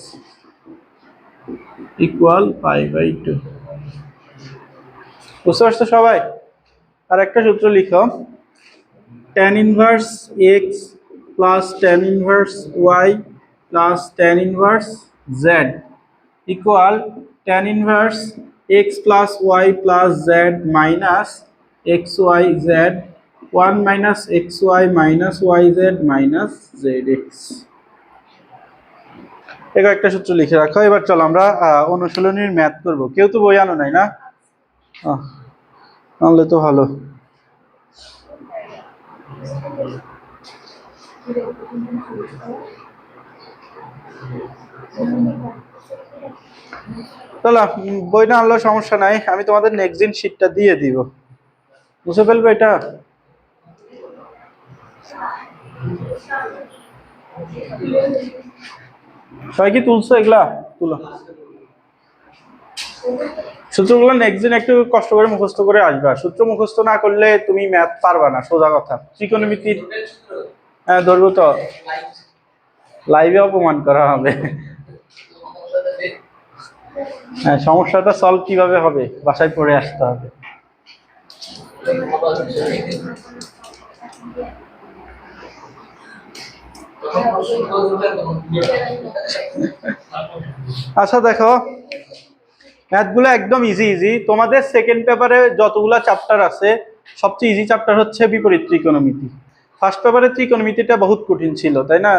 equal π/2। বুঝতে পারছো সবাই? আর একটা সূত্র লিখো, tan inverse x plus tan inverse y plus tan inverse z equal tan inverse x plus y plus z minus xyz 1 minus xy minus yz minus zx। এটা একটা সূত্র লিখে রাখো। এবার চলো আমরা অনুশীলনীর ম্যাথ করব। কেউ তো বই আনো নাই না? আনলে তো ভালো। চলো, বই না আনলেও সমস্যা নাই, আমি তোমাদের নেক্সট দিন শীটটা দিয়ে দিব, বুঝে ফেলবে এটা। সবাই কি তুলছো এগুলা? তুলো সূত্রগুলো নেক্সট দিন একটু কষ্ট করে মুখস্থ করে আসবা। সূত্র মুখস্থ না করলে তুমি ম্যাথ পারবা না, সোজা কথা। ত্রিকোণমিতির ধরবো তো লাইভে অপমান করা হবে। হ্যাঁ, সমস্যাটা সলভ কিভাবে হবে বাসায় পড়ে আসতে হবে। আচ্ছা দেখো, ম্যাথগুলো একদম ইজি ইজি। তোমাদের সেকেন্ড পেপারে যতগুলো চ্যাপ্টার আছে সবচেয়ে ইজি চ্যাপ্টার হচ্ছে বিপরীত ত্রিকোণমিতি। ফার্স্ট পেপারে ত্রিকোণমিতিটা বহুত কঠিন ছিল, তাই না?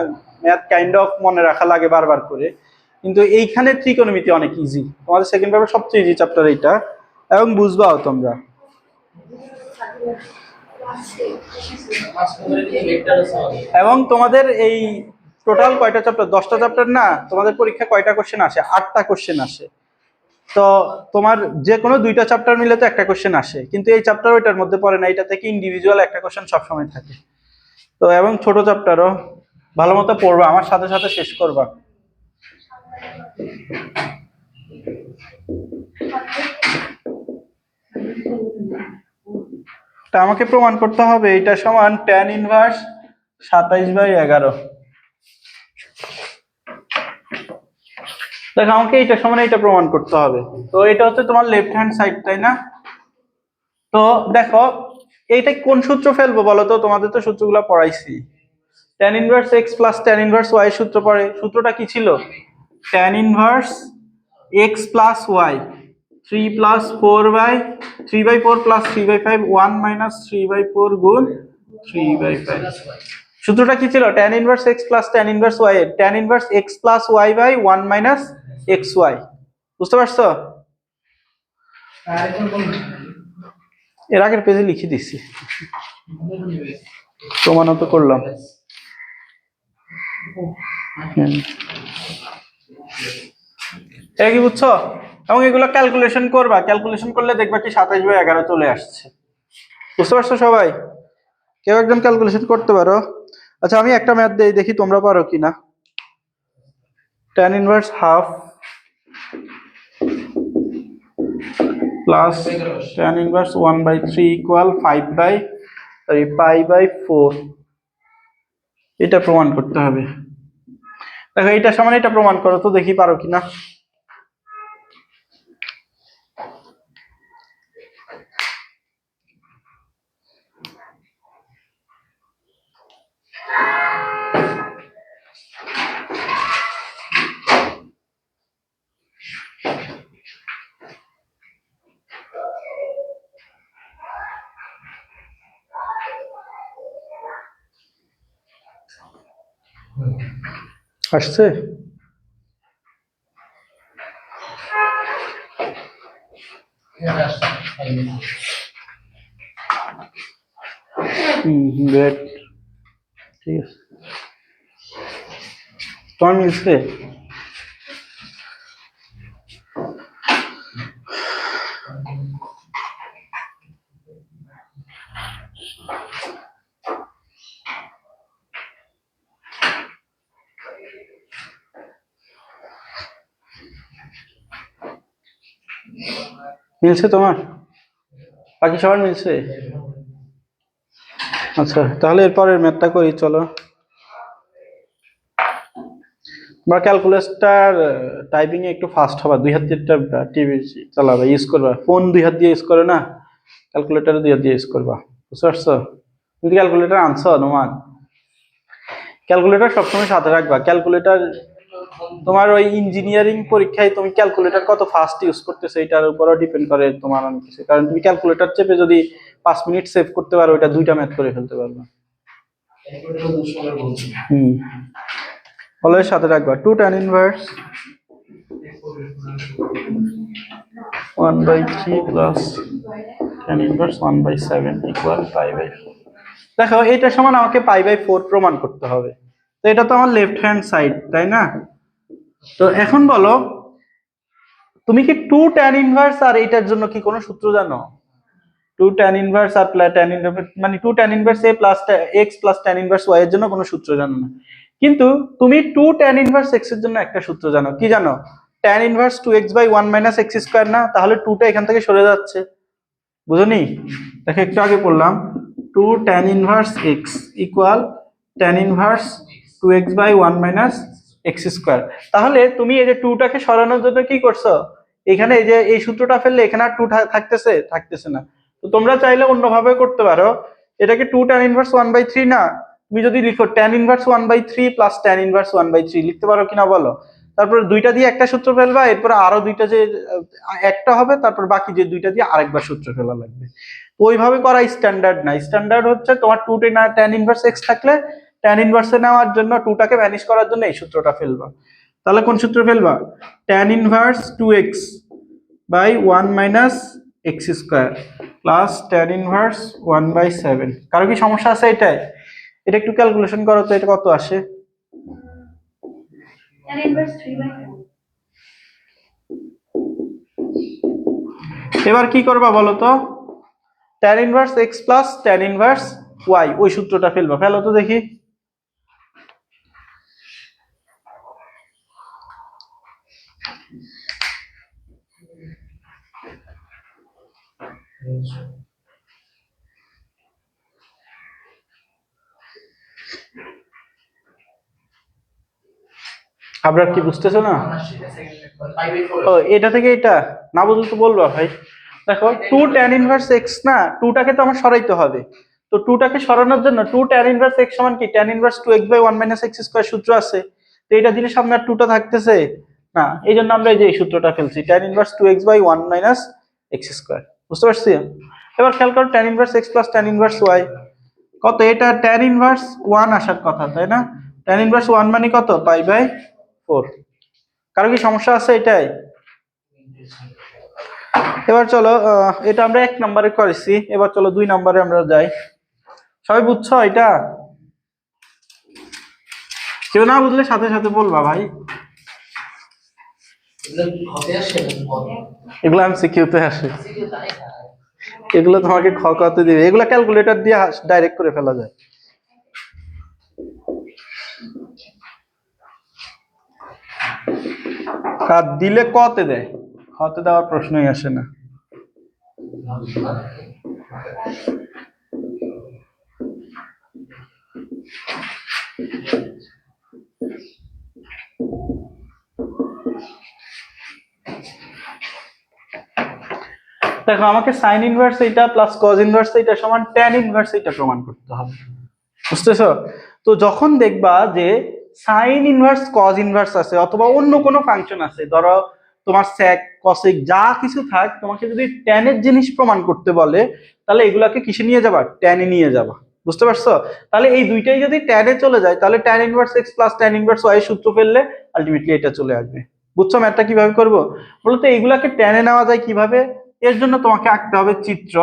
ম্যাথ কাইন্ড অফ মনে রাখা লাগে বারবার করে, কিন্তু এইখানে ত্রিকোণমিতি অনেক ইজি। তোমাদের সেকেন্ড পেপার সবচেয়ে ইজি চ্যাপ্টার এইটা, এবং বুঝবাও তোমরা। এবং তোমাদের এই টোটাল কয়টা চ্যাপ্টার? 10টা চ্যাপ্টার না? তোমাদের পরীক্ষা কয়টা কোশ্চেন আসে? 8টা কোশ্চেন আসে। তো তোমার যে কোনো 2টা চ্যাপ্টার মিলে তো একটা কোশ্চেন আসে, কিন্তু এই চ্যাপ্টার ওইটার মধ্যে পড়ে না, এটা থেকে ইন্ডিভিজুয়াল একটা কোশ্চেন সবসময় থাকে। তো এবং ছোট চ্যাপ্টারও ভালো মতো পড়বা, আমার সাথে সাথে শেষ করবা। তা আমাকে প্রমাণ করতে হবে এটা সমান tan ইনভার্স 27/11। দেখো, আমাকে এটা সমান এটা প্রমাণ করতে হবে। তো এটা হচ্ছে তোমার লেফট হ্যান্ড সাইড, তাই না? তো দেখো, এইটা কোন সূত্র ফেলবো বলো তো? তোমাদের তো সূত্রগুলো পড়াইছি। tan inverse x plus tan inverse y সূত্র পড়ে। সূত্রটা কি ছিল? tan inverse x plus y 3 plus 3/4 plus 3/5 1 minus 3/4 গুণ 3/5। সূত্রটা কি ছিল? tan inverse x plus tan inverse y এর tan inverse x plus y by 1 minus xy। বুঝতে পারছো? এর আগের পেজে লিখে দিচ্ছি, প্রমাণও তো করলাম। কি বুঝছো? এবং এগুলো ক্যালকুলেশন করবা, ক্যালকুলেশন করলে দেখবা কি 27/11 চলে আসছে। বুঝতে পারছো সবাই? কেউ একজন ক্যালকুলেশন করতে পারো? আচ্ছা আমি একটা ম্যাথ দেই, দেখি তোমরা পারো কিনা। tan inverse half plus tan inverse 1/3 equal পাই/4। এটা প্রমাণ করতে হবে। দেখো এটা সমান এটা প্রমাণ করো তো, দেখি পারো কিনা। আসছে? গ্রেট, ঠিক আছে। তোমার মিলছে? মিলছে তোমার? বাকি সবার মিলছে? আচ্ছা তাহলে এরপরের ম্যাথটা করি, চলো। বা ক্যালকুলেটর টাইপিং এ একটু ফাস্ট হবা, 2 হাত দিয়ে টিভি চালাবা, ইউজ করবা। ফোন 2 হাত দিয়ে ইউজ করে না, ক্যালকুলেটর 2 হাত দিয়ে ইউজ করবা। বুঝতে পারছো? তুমি ক্যালকুলেটর আনছো নোমান? ক্যালকুলেটর সবসময় সাথে রাখবা। ক্যালকুলেটর তোমার ওই ইঞ্জিনিয়ারিং পরীক্ষায় তুমি ক্যালকুলেটর কত ফাস্ট ইউজ করতেছো এটার উপরও ডিপেন্ড করে তোমার অনেক কিছু। কারণ তুমি ক্যালকুলেটর চেপে যদি 5 মিনিট সেভ করতে পারো, ওইটা 2টা ম্যাথ করে ফেলতে পারবে। অলওয়েজ সাথে রাখবা। 2 tan inverse 1/3 plus tan inverse 1/7 equal পাই/4। দেখো এটা সমান আমাকে পাই/4 প্রমাণ করতে হবে। তো এটা তো আমার লেফট হ্যান্ড সাইড, তাই না? তো এখন বলো তুমি কি 2 tan ইনভার্স আর এটার জন্য কি কোনো সূত্র জানো? 2 tan ইনভার্স আর tan ইনভার্স মানে 2 tan inverse a plus x plus tan inverse y এর জন্য কোনো সূত্র জানো না। কিন্তু তুমি 2 tan ইনভার্স x এর জন্য একটা সূত্র জানো। কি জানো? tan inverse 2x/1 - x²। না তাহলে 2টা এখান থেকে সরে যাচ্ছে, বুঝোনি? দেখো একটু আগে পড়লাম 2 tan inverse x equal tan inverse 2x/1 - x²। তাহলে তুমি এই যে 2টাকে সরানোর জন্য কি করছো? এখানে এই যে এই সূত্রটা ফেললে এখানে আর 2 থাকতেছে না। তো তোমরা চাইলে অন্যভাবে করতে পারো। এটাকে 2 tan ইনভার্স 1/3 না, তুমি যদি লিখো tan inverse 1/3 plus tan inverse 1/3 লিখতে পারো কিনা বলো? তারপর 2টা দিয়ে একটা সূত্র ফেলবা, এরপর আরো 2টা যে একটা হবে, তারপর বাকি যে 2টা দিয়ে আরেকবার সূত্র ফেলা লাগবে। তো ওইভাবে করা স্ট্যান্ডার্ড না। স্ট্যান্ডার্ড হচ্ছে তোমার 2 tan ইনভার্স x থাকলে tan ইনভার্সে নেওয়ার জন্য 2টাকে ভ্যানিশ করার জন্য এই সূত্রটা ফেলবা। তাহলে কোন সূত্র ফেলবা? tan inverse 2x/1 - x² plus tan inverse 1/7। কারো কি সমস্যা আছে এটাই? এটা একটু ক্যালকুলেশন করো তো, এটা কত আসে? tan inverse 3/4। এবার কি করবা বলো তো? tan inverse x plus tan inverse y ওই সূত্রটা ফেলবা। ফেলো তো দেখি। আপনারা কি বুঝতেছো না? ও এটা থেকে এটা না বুঝলে তো বলবা ভাই। দেখো 2 tan ইনভার্স x না, 2টাকে তো আমার সরাইতে হবে। তো 2টাকে সরানোর জন্য 2 tan ইনভার্স x সমান কি tan ইনভার্স 2x/1 - x² সূত্র আছে। তো এটা দিলে সামনে আর 2টা থাকতেছে না, এই জন্য আমরা এই যে এই সূত্রটা ফেলছি tan ইনভার্স 2x/1 - x²। বুঝতে পারছি? এবার খেয়াল করো tan inverse x plus tan inverse y কত? এটা tan ইনভার্স 1 আসার কথা, তাই না? tan ইনভার্স 1 মানে কত? পাই/4। কারো কি সমস্যা আছে এটাই? এবার চলো এটা আমরা 1 নম্বরে করেছি, এবার চলো 2 নম্বরে আমরা যাই। সবাই বুঝছো এটা? কেউ না বুঝলে সাথে সাথে বলবা ভাই। এগুলো এমসিকিউতে আসে, এগুলো তোমাকে খ কতে দিবে, এগুলো ক্যালকুলেটর দিয়ে ডাইরেক্ট করে ফেলা যায়। কার দিলে কতে দেয়, খতে দেওয়ার প্রশ্নই আসে না। দেখো আমাকে সাইন ইনভার্স এইটা প্লাস কজ ইনভার্স এইটা সমান ট্যান ইনভার্স এইটা প্রমাণ করতে হবে, বুঝতেছো? তো যখন দেখবা যে সাইন ইনভার্স কজ ইনভার্স আছে অথবা অন্য কোনো ফাংশন আছে, ধরো তোমার sec cosec যা কিছু থাক, তোমাকে যদি ট্যানের জিনিস প্রমাণ করতে বলে তাহলে এগুলাকে কিসে নিয়ে যাবা, ট্যানে নিয়ে যাবা, বুঝতে পারছো? তাহলে এই দুইটাই যদি ট্যানে চলে যায় তাহলে tan inverse x plus tan inverse y সূত্র ফেললে আলটিমেটলি এটা চলে আসবে। বুঝছো ম্যাথটা কিভাবে করবো? মূলত এইগুলাকে ট্যানে নেওয়া যায় কিভাবে, এর জন্য তোমাকে আঁকতে হবে চিত্র,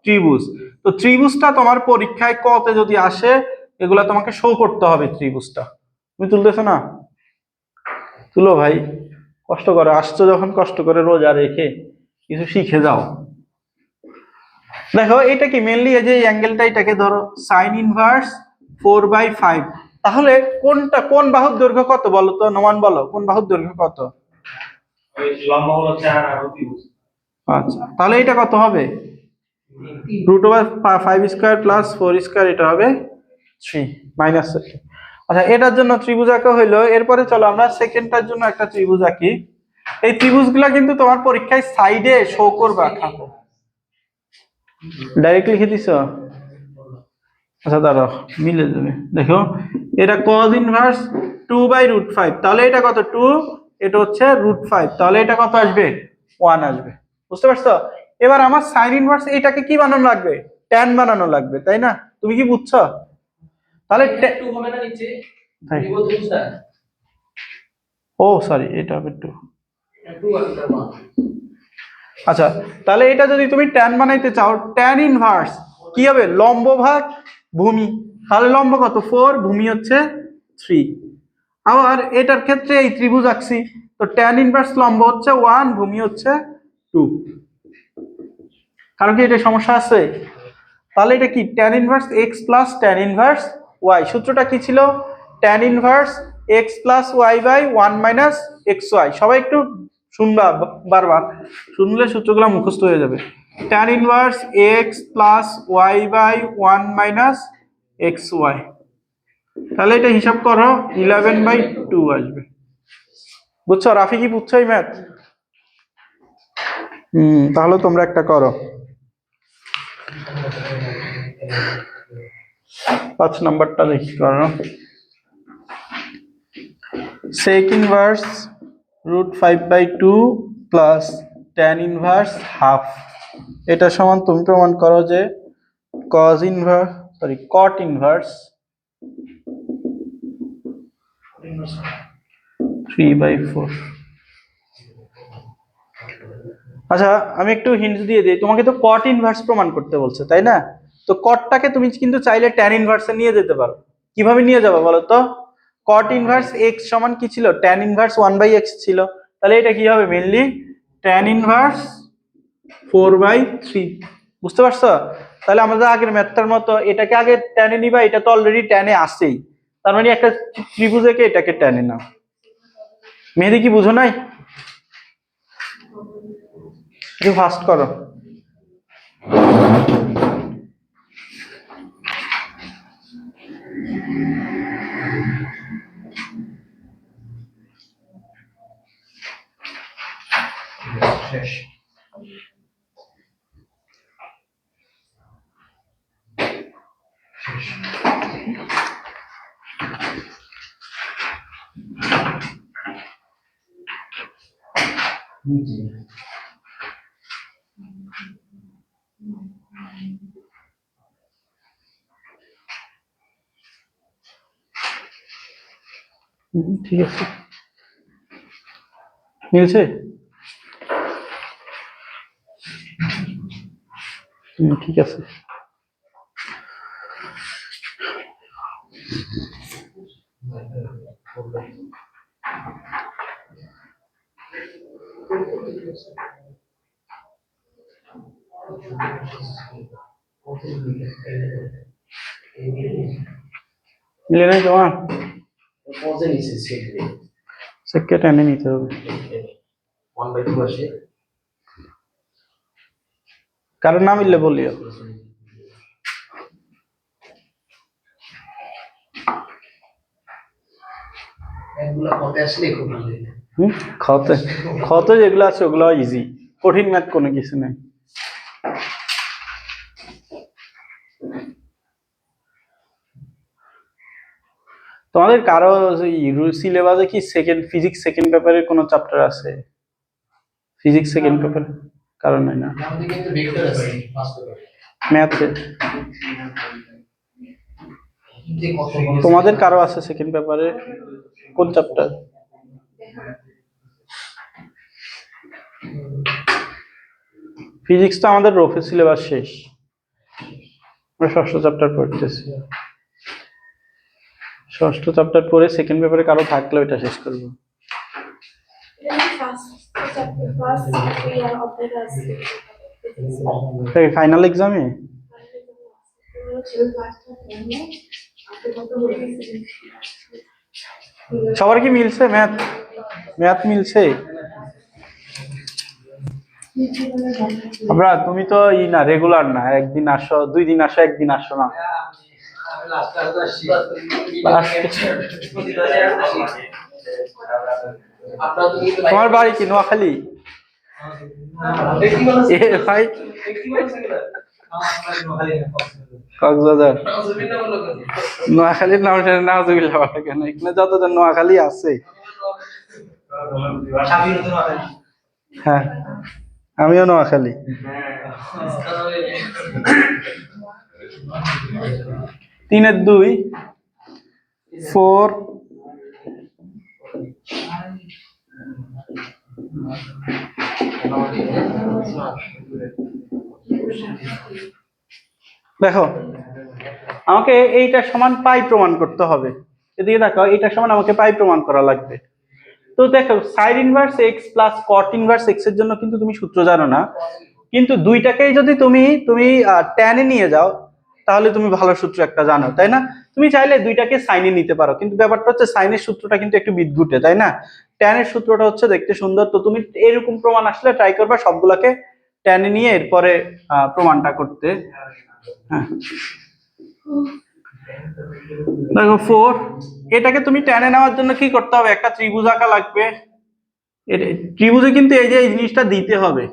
ত্রিভুজ। তো ত্রিভুজটা তোমার পরীক্ষায় কতে যদি আসে এগুলা তোমাকে শো করতে হবে ত্রিভুজটা। তুমি তুলতেছো না? তুলো ভাই, কষ্ট করে আসছো যখন, কষ্ট করে রোজা রেখে কিছু শিখে যাও। দেখো এটা কি মেনলি এই যে অ্যাঙ্গেলটা, এটাকে ধরো সাইন ইনভার্স 4/5। তাহলে কোনটা, কোন বাহুর দৈর্ঘ্য কত বলো তো, নোমান বলো কোন বাহুর দৈর্ঘ্য কত? লম্বা হলো 4 আর ত্রিভুজ। আচ্ছা তাহলে এটা কত হবে, √5² প্লাস 4² এটা হবে 3 মাইনাস। আচ্ছা এটার জন্য ত্রিভুজ আঁকা হইলো, এরপরে চলো আমরা সেকেন্ডটার জন্য একটা ত্রিভুজ আঁকি। এই ত্রিভুজগুলা কিন্তু তোমার পরীক্ষায় সাইডে শো করবা, খাবো ডাইরেক্ট লিখে দিছো। আচ্ছা দাঁড়াও মিলে যাবে, দেখো এটা cos ইনভার্স 2/√5, তাহলে এটা কত 2, এটা হচ্ছে √5, তাহলে এটা কত আসবে 1 আসবে, বুঝতে পারছো? এবার আমার সাইন ইনভার্স এটাকে কি বানানো লাগবে, ট্যান বানানো লাগবে, তাই না? তুমি কি বুঝছো? তাহলে 2 হবে না নিচে, তাই। ত্রিভুজটা ও সরি, এটা হবে 2। 2 আর 1। আচ্ছা তাহলে এটা যদি তুমি ট্যান বানাইতে চাও, ট্যান ইনভার্স কি হবে, লম্ব ভাগ ভূমি, তাহলে লম্ব কত 4, ভূমি হচ্ছে 3। আবার এটার ক্ষেত্রে এই ত্রিভুজ আঁকছি, তো ট্যান ইনভার্স লম্ব হচ্ছে 1, ভূমি হচ্ছে 2। কারণ কি এটা সমস্যা আছে? তাহলে এটা কি tan inverse x plus tan inverse y, সূত্রটা কি ছিল, tan inverse x plus y by 1 minus x y. সবাই একটু শুনবা বারবার, শুনলে সূত্রগুলো মুখস্থ হয়ে যাবে। Tan inverse x plus y by 1 minus x y, তাহলে এটা হিসাব করো 11/2 আসবে। বুঝছো রাফি, কি বুঝছো এই ম্যাথ? তাহলে তোমরা একটা করো 5 নাম্বারটা দেখি করো। sec inverse √5/2 plus tan inverse half, এটা সমান তুমি প্রমাণ করো যে cos ইনভার্স cot ইনভার্স 3/4। আচ্ছা আমি একটু হিন্ট দিয়ে দিই, তোমাকে তো cot ইনভার্স প্রমাণ করতে বলছে তাই না? তো কটটাকে তুমি কিন্তু চাইলে tan ইনভার্সে নিয়ে যেতে পারো। কিভাবে নিয়ে যাবে বলো তো? cot ইনভার্স x সমান কি ছিল, tan ইনভার্স 1/x ছিল, তাহলে এটা কি হবে মেইনলি tan ইনভার্স 4/3। বুঝতে পারছো? তাহলে আমাদের আগের ম্যাথটার মতো এটাকে আগে টেনে নিবা, এটা তো অলরেডি টেনে আসেই, তার মানে একটা ত্রিভুজকে এটাকে টেনে নাও। মেহেদি কি বুঝো নাই? একটু ফাস্ট করো। শেষ। ঠিক আছে, মিলছে। ঠিক আছে। মিলে নাই তোমার? পজে নিচে সেট সেটকে টেনে নিতে হবে। 1/2 আসে। কারণ না মিললে বলিও। এগুলা পথে আসলে খুব ভালো। খতে খতে যেগুলো আছে ওগুলো ইজি, কঠিন ম্যাথ কোনো কিছু নেই। তোমাদের কারো সিলেবাসে কি ফিজিক্স সেকেন্ড পেপারের কোনো চ্যাপ্টার আছে? ফিজিক্স সেকেন্ড পেপার কারণ নাই না, আমাদের কিন্তু ভেক্টর আছে ফার্স্ট পেপার। ম্যাথে যে কত তোমাদের কারো আছে সেকেন্ড পেপারে কোন চ্যাপ্টার? ফিজিক্সটা আমাদের রফে সিলেবাস শেষ, আমরা ষষ্ঠ চ্যাপ্টার পড়তেছি। ষষ্ঠ চ্যাপ্টার পরে সেকেন্ড পেপারে কারো থাকলে ওইটা শেষ করবো। ফাইনাল এক্সামে সবার কি মিলছে? ম্যাথ ম্যাথ মিলছে? আমরা তুমি তো না রেগুলার না, একদিন আসো 2 দিন আসো, একদিন আসো না। তোমার বাড়ি কি নোয়াখালী? ভাই কক্সবাজার, নোয়াখালীর নামটা নাউজুবিল্লাহ বলা কেন? এখানে যতজন নোয়াখালী আছে। হ্যাঁ আমিও নোয়াখালী। 3-2 4 দেখো আমাকে এইটা সমান পাই প্রমাণ করতে হবে। এদিকে দেখো এইটা সমান আমাকে পাই প্রমাণ করা লাগবে। তো দেখো sine inverse x plus cot inverse x এর জন্য কিন্তু তুমি সূত্র জানো না, কিন্তু দুইটাকেই যদি তুমি ট্যানে নিয়ে যাও তাহলে তুমি ভালো সূত্র একটা জানো, তাই না? তুমি চাইলে দুইটাকে সাইনে নিতে পারো, কিন্তু ব্যাপারটা হচ্ছে সাইনের সূত্রটা কিন্তু একটু বিদঘুটে, তাই না? ট্যানের সূত্রটা হচ্ছে দেখতে সুন্দর, তো তুমি এরকম প্রমাণ আসলে ট্রাই করবা সবগুলোকে ট্যানে নিয়ে এরপরে প্রমাণটা করতে। হ্যাঁ দেখো 4 এটাকে তুমি ট্যানে নেওয়ার জন্য কি করতে হবে? একটা ত্রিভুজ আঁকা লাগবে। ত্রিভুজে কিন্তু এই যে এই জিনিসটা দিতে হবে,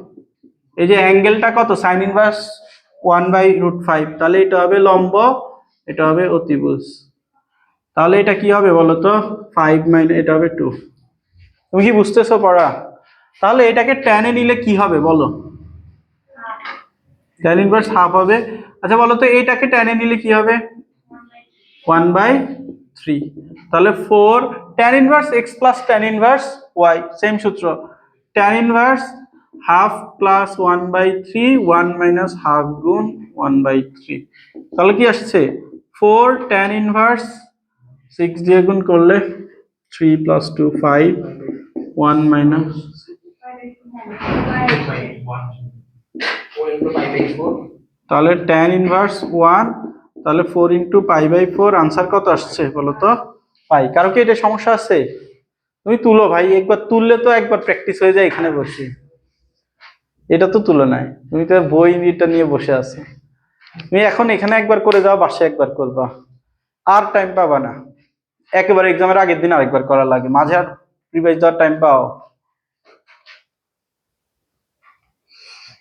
এই যে অ্যাঙ্গেলটা কত সাইন ইনভার্স 1/√5, তাহলে এটা হবে লম্ব, এটা হবে অতিভুজ। তাহলে এটা কি হবে বলো তো? 5 - এটা হবে 2। তুমি কি বুঝতেছো পড়া? তাহলে এটাকে ট্যানে নিলে কি হবে বলো? ট্যান ইনভার্স হাফ হবে। আচ্ছা বলো তো এটাকে ট্যানে নিলে কি হবে? 1/3। তাহলে 4 tan inverse x plus tan inverse y, same সূত্র, tan inverse half plus 1/3, 1 minus half গুণ 1/3। তাহলে কি আসছে? 4 ট্যান ইনভার্স 6 দিয়ে গুণ করলে 3 + 2 5, 1 মাইনাস তাহলে ট্যান ইনভার্স 1, তাহলে 4 × π/4, আনসার কত আসছে বলো তো? পাই। কারো কি এটা সমস্যা আছে? তুমি তুলো ভাই, একবার তুললে তো একবার প্র্যাকটিস হয়ে যায় এখানে বসে। এটা তো তুলো নাই, তুমি তো বই এটা নিয়ে বসে আছো। তুমি এখন এখানে একবার করে যাও, বাসায় একবার করবা, আর টাইম পাবা না। একেবারে এক্সামের আগের দিন আরেকবার করা লাগে, মাঝে আর রিভাইজ দেওয়ার টাইম পাও?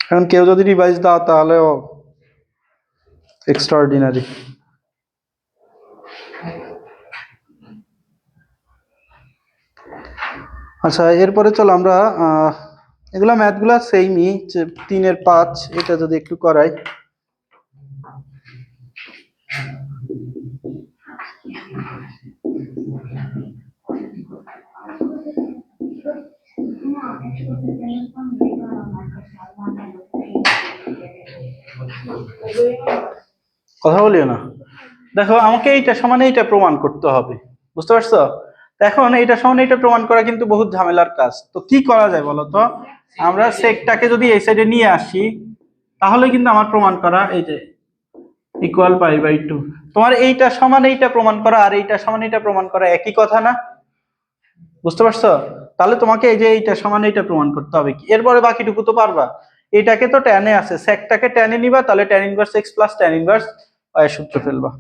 এখন কেউ যদি রিভাইজ দাও তাহলেও এক্সট্রাঅর্ডিনারি। আচ্ছা এরপরে চলো আমরা এগুলা ম্যাথগুলা সেইমই, 3-5 এটা যদি একটু করাই। কথা বলিও না। দেখো আমাকে এইটা সমান এইটা প্রমাণ করতে হবে, বুঝতে পারছো? তো এখন এইটা সমান এইটা প্রমাণ করা কিন্তু বহুত ঝামেলার কাজ। তো কি করা যায় বলো তো? আমরা সেকটাকে যদি এই সাইডে নিয়ে আসি তাহলে কিন্তু আমার প্রমাণ করা এই যে ইকুয়াল পাই/2। তোমার এইটা সমান এইটা প্রমাণ করা আর এইটা সমান এইটা প্রমাণ করা একই কথা না? বুঝতে পারছো? তাহলে তোমাকে এই যে এইটা সমান এইটা প্রমাণ করতে হবে কি, এরপরে বাকিটুকু তো পারবা। এটাকে তো ট্যানে আছে, সেকটাকে ট্যানে নিবা, তাহলে tan inverse x plus tan inverse y এর সূত্র ফেলবা।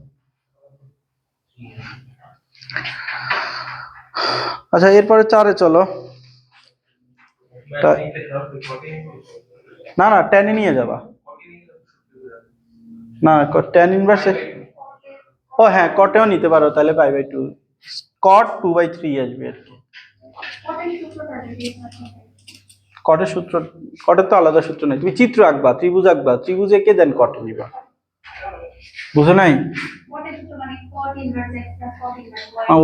আচ্ছা এরপরে 4-এ চলো। না না ট্যানে নিয়ে যাবা, না tan ইনভার্স। ও হ্যাঁ কটেও নিতে পারো, তাহলে পাই/2 cot 2/3 আসবে আর কি। কটের সূত্র, কটের তো আলাদা সূত্র নেই, তুমি চিত্র আঁকবা, ত্রিভুজ আঁকবা, ত্রিভুজ এঁকে দেন কটে নিবা, বুঝো নাই?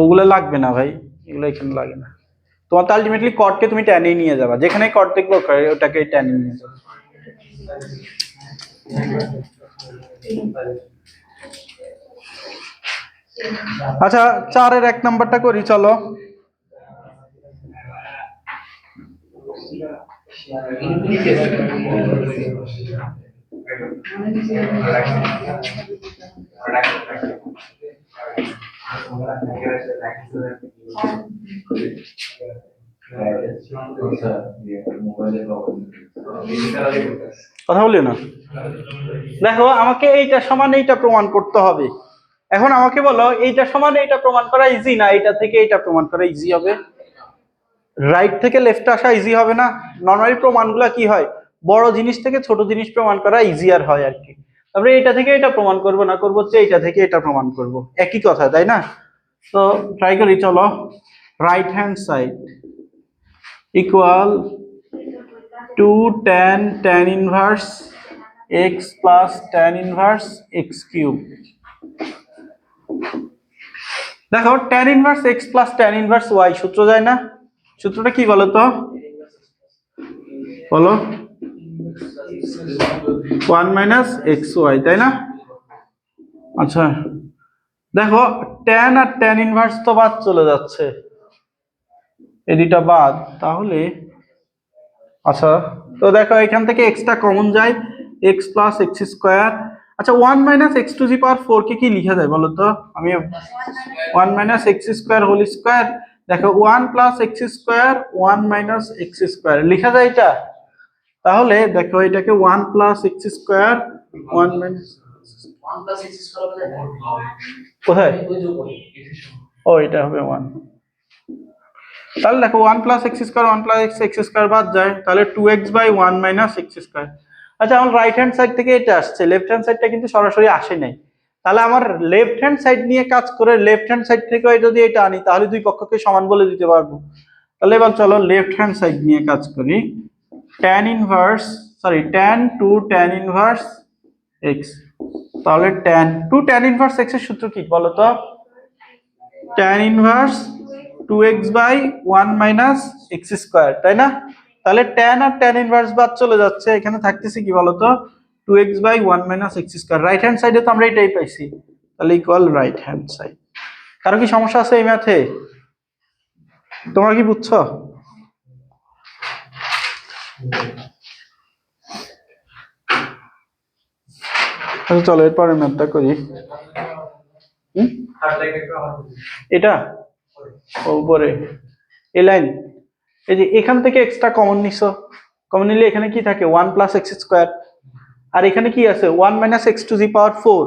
ওগুলো লাগবে না ভাই, এগুলো এখানে লাগে না। তোমার তো আলটিমেটলি কটকে তুমি ট্যানে নিয়ে যাবা, যেখানে কট দেখবো ওটাকে ট্যানে নিয়ে যাবে। আচ্ছা 4-এর 1 নাম্বারটা করি চলো। কথা বলি না। দেখো আমাকে এইটা সমান এইটা প্রমাণ করতে হবে। এখন আমাকে বলো এইটা সমান এইটা প্রমাণ করা ইজি না এইটা থেকে এইটা প্রমাণ করা ইজি হবে? রাইট থেকে লেফটে আসা ইজি হবে না? নরমালি প্রমাণগুলো কি হয়, বড় জিনিস থেকে ছোট জিনিস প্রমাণ করা ইজিয়ার হয় আর কি। তারপরে এটা থেকে এটা প্রমাণ করব না করব হচ্ছে এইটা থেকে এটা প্রমাণ করব, একই কথা তাই না? তো ট্রাই করি চলো। Right hand side equal 2 tan inverse x plus tan inverse x cube. দেখো tan inverse x plus tan inverse y সূত্র যায় না? সূত্রটা কি বলো তো, বলো? 1 মাইনাস xy, তাই না? আচ্ছা দেখো tan আর tan ইনভার্স তো বাদ চলে যাচ্ছে, এই দুইটা বাদ, তাহলে আচ্ছা তো দেখো এখান থেকে এক্সটা কমন যায়, x প্লাস এক্স স্কোয়ার। আচ্ছা 1 minus x to the power 4 কে কি লিখা যায় বলো তো? আমি 1 minus x square whole square, দেখো 1 plus x square 1 minus x square লিখা যায় এটা। তাহলে দেখো এটাকে 1 plus x square 1 minus 1 plus x square হবে না? কোথায়? ওই যে উপরে ও এটা হবে 1। তাহলে দেখো 1 plus x square 1 plus x square বাদ যায়, তাহলে 2x/1 মাইনাস এক্স স্কোয়ার। আচ্ছা আমার রাইট হ্যান্ড সাইড থেকে এটা আসছে, লেফট হ্যান্ড সাইডটা কিন্তু সরাসরি আসে নাই। তাহলে আমার লেফট হ্যান্ড সাইড নিয়ে কাজ করে লেফট হ্যান্ড সাইড থেকে যদি এটা আনি তাহলে দুই পক্ষকে সমান বলে দিতে পারবো। তাহলে এবার চলো লেফট হ্যান্ড সাইড নিয়ে কাজ করি। tan inverse tan 2 tan inverse x, তাহলে tan ইনভার্স x এর সূত্র কি বলো তো? tan inverse 2x/1 minus x square, তাই না? তাহলে tan আর tan ইনভার্স বাদ চলে যাচ্ছে, এখানে থাকতেছে কি বলতো 2x/1 minus x square. Right hand সাইডে তো আমরা এটাই পাইছি, তাহলে ইকুয়াল রাইট হ্যান্ড সাইড। কারো কি সমস্যা আছে এই ম্যাথে? তোমরা কি বুঝছো? আচ্ছা চলো এরপরে ম্যাথটা করি। এটা উপরে এই লাইন, এই যে এখান থেকে এক্সট্রা কমন নিছো, কমন নিলে এখানে কি থাকে 1 প্লাস এক্স স্কোয়ার, আর এখানে কি আছে 1 minus x to the power 4।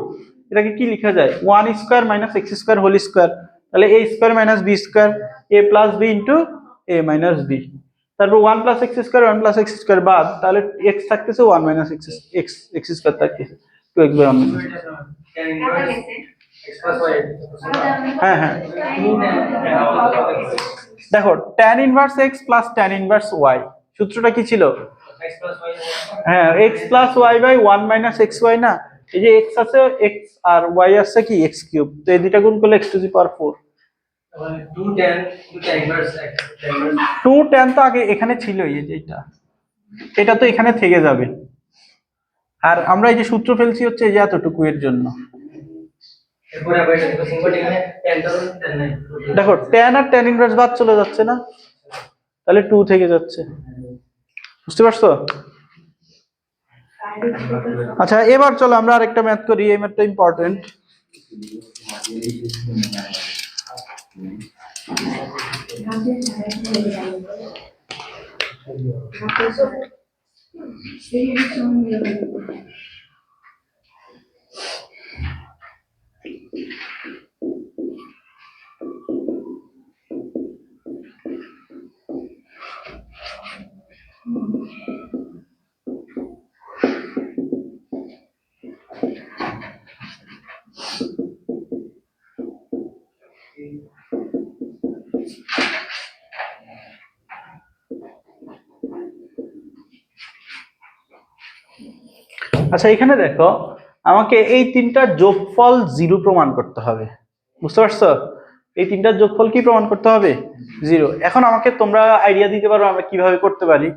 এটাকে কি লেখা যায় 1 square minus x square whole square, তাহলে a square minus b square, a plus b into a minus b. তারপর 1 plus x square 1 plus x square বাদ, তাহলে এক্স থাকতেছে 1 মাইনাস এক্স এক্স স্কোয়ার থাকতেছে 2x/1 মাইনাস। হ্যাঁ হ্যাঁ দেখো tan inverse x plus tan inverse y সূত্রটা কি ছিল? হ্যাঁ x plus y/1 minus xy না, এই যে x আছে x আর y আছে কি x কিউব, তো এই দুইটা গুণ করলে x two the power 4। 2 tan তো আগে এখানে ছিল, এই যে এটা তো এখানে থেকে যাবে, আর আমরা এই যে সূত্র ফেলছি হচ্ছে এই যে এতটুকু এর জন্য, এরপরে আবার এটা সিম্পল এখানে 10 ধরুন 10 নাই দেখো tan আর tan ইনভার্স বাদ চলে যাচ্ছে না, তাহলে 2 থেকে যাচ্ছে। বুঝতে পারছো? আচ্ছা এবার চলো আমরা আরেকটা ম্যাথ করি, এই ম্যাথটা ইম্পর্টেন্ট। আচ্ছা এখানে দেখো আমাকে এই তিনটার যোগফল 0 প্রমাণ করতে হবে। বুঝতে পারছো? এই তিনটার যোগফল কি প্রমাণ করতে হবে? 0। এখন আমাকে তোমরা আইডিয়া দিতে পারো আমরা কিভাবে করতে পারি?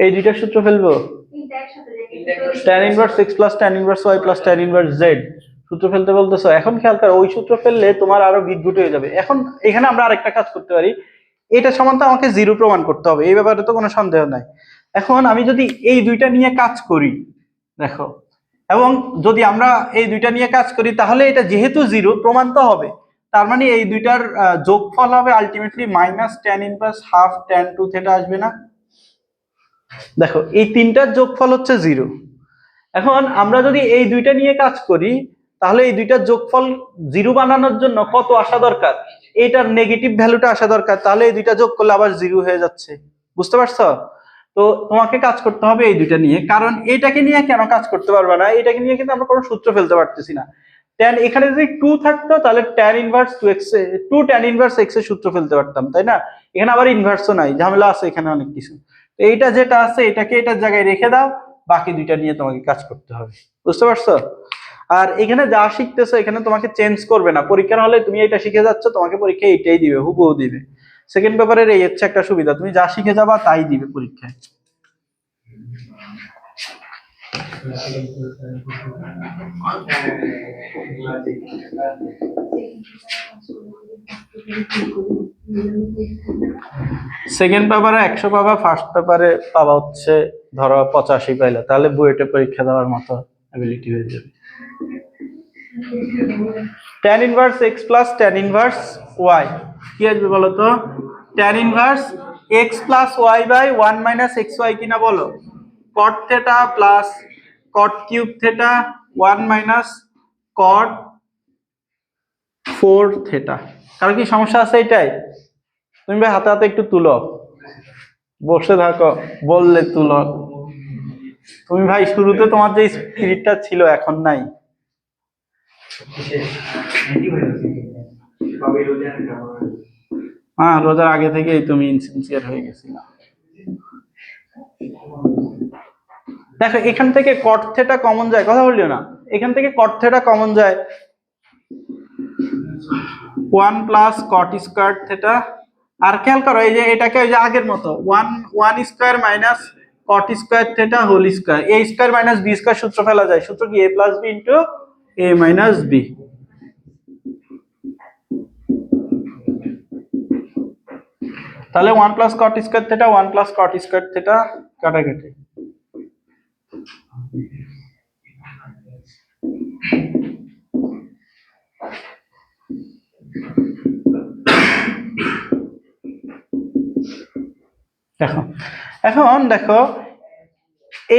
এই দুইটার সূত্র ফেলবো, tan inverse x plus tan inverse y plus tan inverse z সূত্র ফেলতে বলতেছো। এখন খেয়াল করো ওই সূত্র ফেললে তোমার আরো বিদ্যুৎ হয়ে যাবে। এখন এখানে আমরা আরেকটা কাজ করতে পারি, এটা সমান তো আমাকে 0 প্রমাণ করতে হবে, এই ব্যাপারে তো কোনো সন্দেহ নাই। এখন আমি যদি এই দুইটা নিয়ে কাজ করি, দেখো, এবং যদি আমরা এই দুইটা নিয়ে কাজ করি তাহলে এটা যেহেতু 0 প্রমাণ তো হবে, তার মানে এই দুইটার যোগফল হবে ultimately minus tan inverse half tan 2 theta আসবে না? দেখো এই তিনটার যোগফল হচ্ছে 0। এখন আমরা যদি এই দুইটা নিয়ে কাজ করি তাহলে এই দুইটার যোগফল 0 বানানোর জন্য কত আসা দরকার? এইটার নেগেটিভ ভ্যালুটা আসা দরকার, তাহলে এই দুইটা যোগ করলে আবার 0 হয়ে যাচ্ছে। বুঝতে পারছো? তো তোমাকে কাজ করতে হবে এই দুইটা নিয়ে, কারণ এটাকে নিয়ে কেন কাজ করতে পারবে না? এটাকে নিয়ে কিন্তু আমরা কোনো সূত্র ফেলতে পারতেছি না। tan এখানে যদি 2 থাকতো তাহলে tan inverse 2x 2 tan inverse x এর সূত্র ফেলতে পারতাম, তাই না? এখানে আবার ইনভার্সও নাই, ঝামেলা আছে এখানে অনেক কিছু। তো এইটা যেটা আছে এটাকে এটার জায়গায় রেখে দাও, বাকি দুইটা নিয়ে তোমাকে কাজ করতে হবে। বুঝতে পারছো? আর এখানে যা শিখতেছো এখানে তোমাকে চেঞ্জ করবে না, পরীক্ষার হলে তুমি এটা শিখে যাচ্ছ, তোমাকে পরীক্ষায় এইটাই দিবে, হুবহু দিবে। সেকেন্ড পেপারের এই হচ্ছে একটা সুবিধা, তুমি যা শিখে যাবা তাই দিবে পরীক্ষায়। সেকেন্ড পেপারে 100 পাবা, ফার্স্ট পেপারে পাবা হচ্ছে ধরো 85 পাইলে, তাহলে বুয়েটে পরীক্ষা দেওয়ার মতো অ্যাবিলিটি হয়ে যাবে। tan inverse x plus tan inverse y কি আসবে বলো তো? tan inverse x plus y by 1 minus xy কিনা বলো? cot theta plus cot cube theta 1 minus cot 4 theta. কারণ কি সমস্যা আছে এটাই? তুমি ভাই হাতে হাতে একটু তুলো, বসে থাকো বললে তুলো। তুমি ভাই শুরুতে তোমার যে স্পিরিটটা ছিল এখন নাই। হ্যাঁ রোজার আগে থেকেই তুমি ইনসিনসিয়ার হয়ে গেছিলা। দেখো এখান থেকে cot থিটা কমন যায়, কথা বললিও না, এখান থেকে cot থিটা কমন যায় 1 প্লাস cot স্কয়ার থিটা। আর খেয়াল করো এই যে এটাকে ওই যে আগের মতো 1 square minus cot square theta whole square, a square minus b square সূত্র ফেলা যায়। সূত্র কি? a plus b into a minus b। তাহলে 1 plus cot square theta 1 plus cot square theta কাটাকাটি। এখন দেখো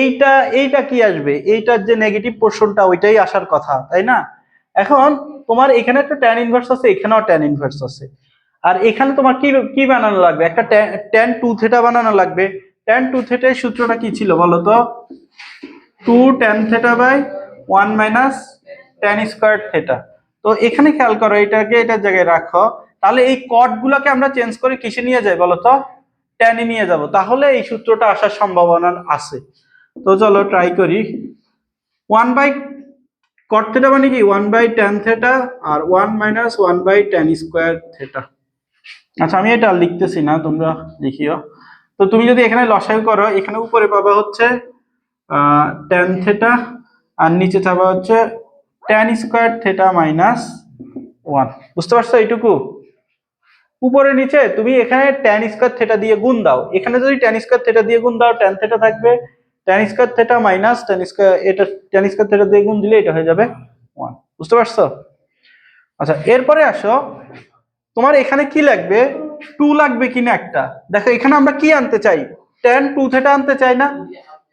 এইটা এইটা কি আসবে? এইটার যে নেগেটিভ পোরশনটা ওইটাই আসার কথা, তাই না? এখন তোমার এখানে একটা tan ইনভার্স আছে, এখানেও tan ইনভার্স আছে, আর এখানে তোমার কি কি বানানো লাগবে? একটা tan 2 থিটা বানানো লাগবে। tan 2 থিটার সূত্রটা কি ছিল বলো তো? 2 tan theta by 1 minus tan square theta. তো এখানে খেয়াল করো এটাকে এটার জায়গায় রাখো, তাহলে এই কট গুলাকে আমরা চেঞ্জ করে কিসে নিয়ে যাই বলো তো? tan এ নিয়ে যাব, তাহলে এই সূত্রটা আসার সম্ভাবনা আছে। তো চলো ট্রাই করি। 1 বাই cot থিটা মানে কি 1 বাই tan থিটা আর 1 minus 1 by tan square theta. আচ্ছা আমি এটা লিখতেছি না, তোমরা লিখিও। তো তুমি যদি এখানে লসাগু করো, এখানে উপরে পাবা হচ্ছে tan থিটা আর নিচে থাকবে হচ্ছে tan স্কয়ার থিটা মাইনাস 1। বুঝতে পারছো এইটুকু? উপরে নিচে তুমি এখানে tan স্কয়ার থিটা দিয়ে গুণ দাও, এখানে যদি tan স্কয়ার থিটা দিয়ে গুণ দাও tan থিটা থাকবে, tan square theta minus tan square, এটা tan স্কয়ার থিটা দিয়ে গুণ দিলে এটা হয়ে যাবে 1। বুঝতে পারছো? আচ্ছা এরপরে আসো, তোমার এখানে কি লাগবে, 2 লাগবে কিনা একটা দেখো। এখানে আমরা কি আনতে চাই, tan 2 থিটা আনতে চাই না?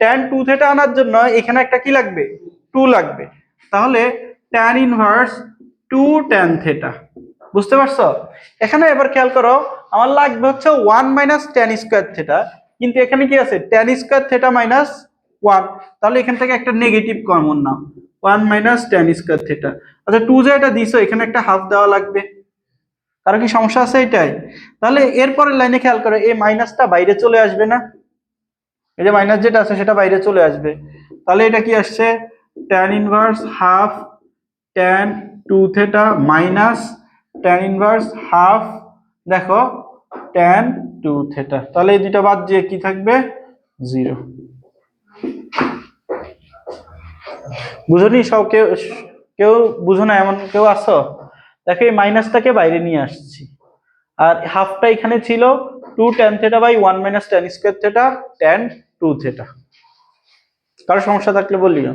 tan 2 থিটা আনার জন্য এখানে একটা কি লাগবে, 2 লাগবে। তাহলে tan ইনভার্স 2 tan থিটা। বুঝতে পারছো? এখানে এবার খেয়াল করো, আমার লাগবে হচ্ছে 1 মাইনাস tan স্কয়ার থিটা, কিন্তু এখানে কি আছে tan স্কয়ার থিটা মাইনাস 1, তাহলে এখান থেকে একটা নেগেটিভ কমন নাও, 1 মাইনাস tan স্কয়ার থিটা। আচ্ছা 2 যে এটা দিছো এখানে একটা হাফ দেওয়া লাগবে, কারো কি সমস্যা আছে এটাই? তাহলে এরপরের লাইনে খেয়াল করো, এই মাইনাসটা বাইরে চলে আসবে না, এই যে মাইনাস যেটা আছে সেটা বাইরে চলে আসবে। তাহলে এটা কি আসছে, tan inverse half tan 2 theta minus tan inverse half, দেখো tan 2 থিটা। তাহলে এই দুটো বাদ দিয়ে কি থাকবে, 0। বুঝনি সব? কেউ কেউ বুঝো না এমন কেউ আছো? দেখো এই মাইনাসটাকে বাইরে নিয়ে আসছি, আর হাফটা এখানে ছিল 2 tan theta by 1 minus tan square theta tan 2 theta. কারো সমস্যা থাকলে বলিও।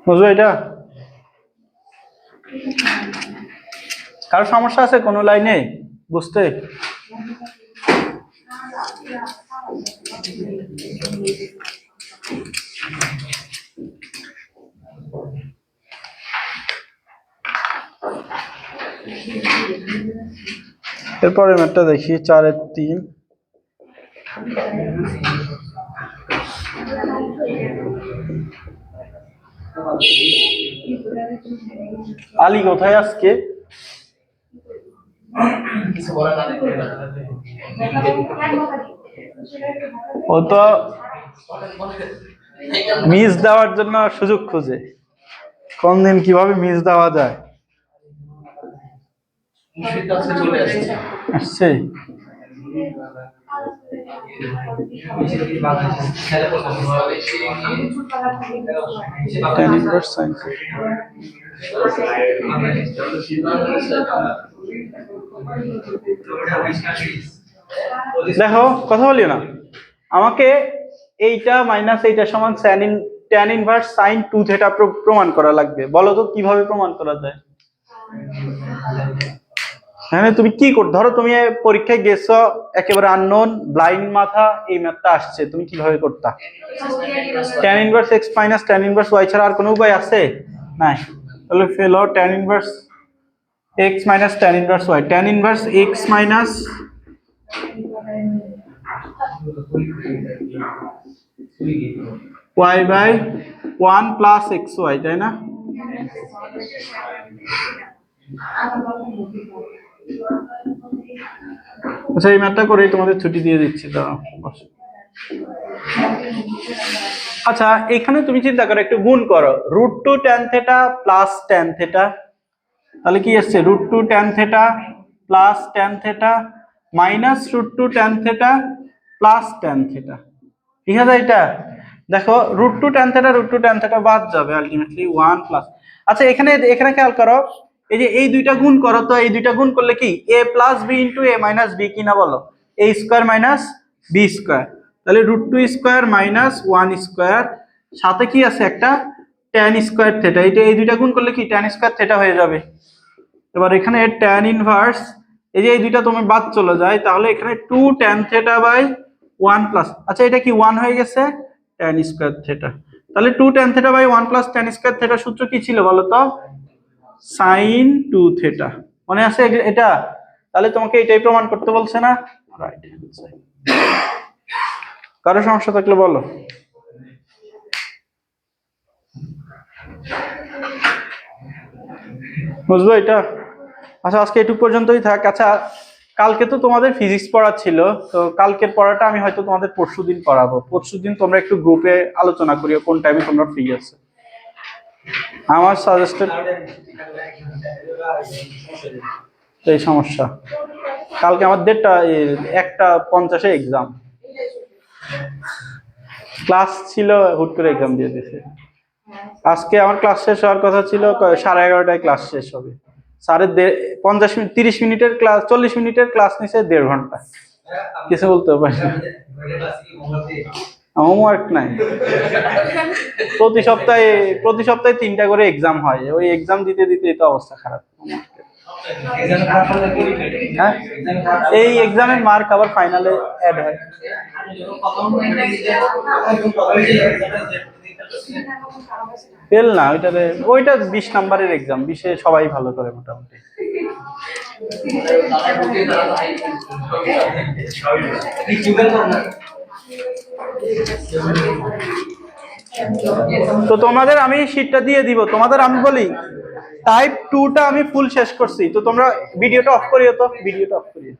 বুঝলো এটা? কারো সমস্যা আছে কোনো লাইনে বুঝতে? এরপরে ম্যাথটা দেখি 4-3। আলী কোথায় আজকে? ও তো মিস দেওয়ার জন্য সুযোগ খুঁজে, কোন দিন কিভাবে মিস দেওয়া যায়। আসছে tan inverse sin theta। দেখো কথা বলিও না, আমাকে এইটা মাইনাস এইটা সমান tan ইনভার্স sin 2 থিটা প্রমাণ করা লাগবে। বলো তো কিভাবে প্রমাণ করা যায়? হ্যাঁ তুমি কি কর, ধরো তুমি পরীক্ষায় গেছো একেবারে আননোন ব্লাইন্ড মাথা, এই ম্যাথটা আসছে, তুমি কিভাবে করতা? tan inverse x minus tan inverse y ছাড়া আর কোনো উপায় আছে? নাই। তাহলে ফেলো tan inverse x minus tan inverse y, tan inverse x minus y by 1 plus xy, তাই না? আচ্ছা এই ম্যাথটা করেই তোমাদের ছুটি দিয়ে দিচ্ছি। দাঁড়াও। আচ্ছা এখানে তুমি চিন্তা করো, একটু গুণ করো, √2 tan theta plus tan theta, তাহলে কি আসছে √2 tan theta plus tan theta minus √2 tan theta plus tan theta. ঠিক আছে এটা? দেখো √2 tan থিটা √2 tan থিটা বাদ যাবে, আলটিমেটলি 1 প্লাস। আচ্ছা এখানে এখানে খেয়াল করো, এই যে এই দুইটা গুণ করো, তো এই দুইটা গুণ করলে কি a plus b into a minus b কি না বলো, a square minus b square. তাহলে √2 স্কয়ার মাইনাস 1 স্কয়ার, সাথে কি আছে একটা tan স্কয়ার থিটা, এটা এই দুইটা গুণ করলে কি tan স্কয়ার থিটা হয়ে যাবে। এবার এখানে tan ইনভার্স, এই যে এই দুইটা তোমার বাদ চলে যায়, তাহলে এখানে 2 tan থিটা বাই 1 প্লাস, আচ্ছা এটা কি 1 হয়ে গেছে tan স্কয়ার থিটা। তাহলে 2 tan theta by 1 plus tan square theta সূত্র কি ছিল বলো তো, sin 2 থিটা। মনে আছে এটা? তাহলে তোমাকে এটাই প্রমাণ করতে বলছে না, রাইট। কারো সমস্যা থাকলে বলো। বুঝলো এটা? আচ্ছা আজকে এটুকু পর্যন্তই থাক। আচ্ছা কালকে তো তোমাদের ফিজিক্স পড়া ছিল, তো কালকের পড়াটা আমি হয়তো তোমাদের পরশুদিন পড়াবো। পরশুদিন তোমরা একটু গ্রুপে আলোচনা করিও কোন টাইমে তোমরা ফ্রি আছো। আমার সাজেস্টেড এই সমস্যা, কালকে আমার 1:50 এক্সাম, ক্লাস ছিল হুট করে এক্সাম দিয়ে দিয়েছে। আজকে আমার ক্লাস শেষ হওয়ার কথা ছিল 11:30টায় ক্লাস শেষ হবে। স্যারের 50 মিনিট 30 মিনিটের ক্লাস, 40 মিনিটের ক্লাস নিছে 1.5 ঘন্টা, কিছু বলতে পারি না। হোমওয়ার্ক নাই। প্রতি সপ্তাহে 3টা করে এক্সাম হয়, ওই এক্সাম দিতে দিতে তো অবস্থা খারাপ। হ্যাঁ, এই এক্সামের মার্ক আবার ফাইনালে অ্যাড হয়। ফেল না, ওইটা 20 নাম্বারের এক্সাম, 20-এ সবাই ভালো করে মোটামুটি। তো তোমাদের আমি শীটটা দিয়ে দিব। তোমাদের আমি বলি টাইপ 2টা আমি ফুল শেষ করছি, তো তোমরা ভিডিওটা অফ করিও, তো ভিডিওটা অফ করিও।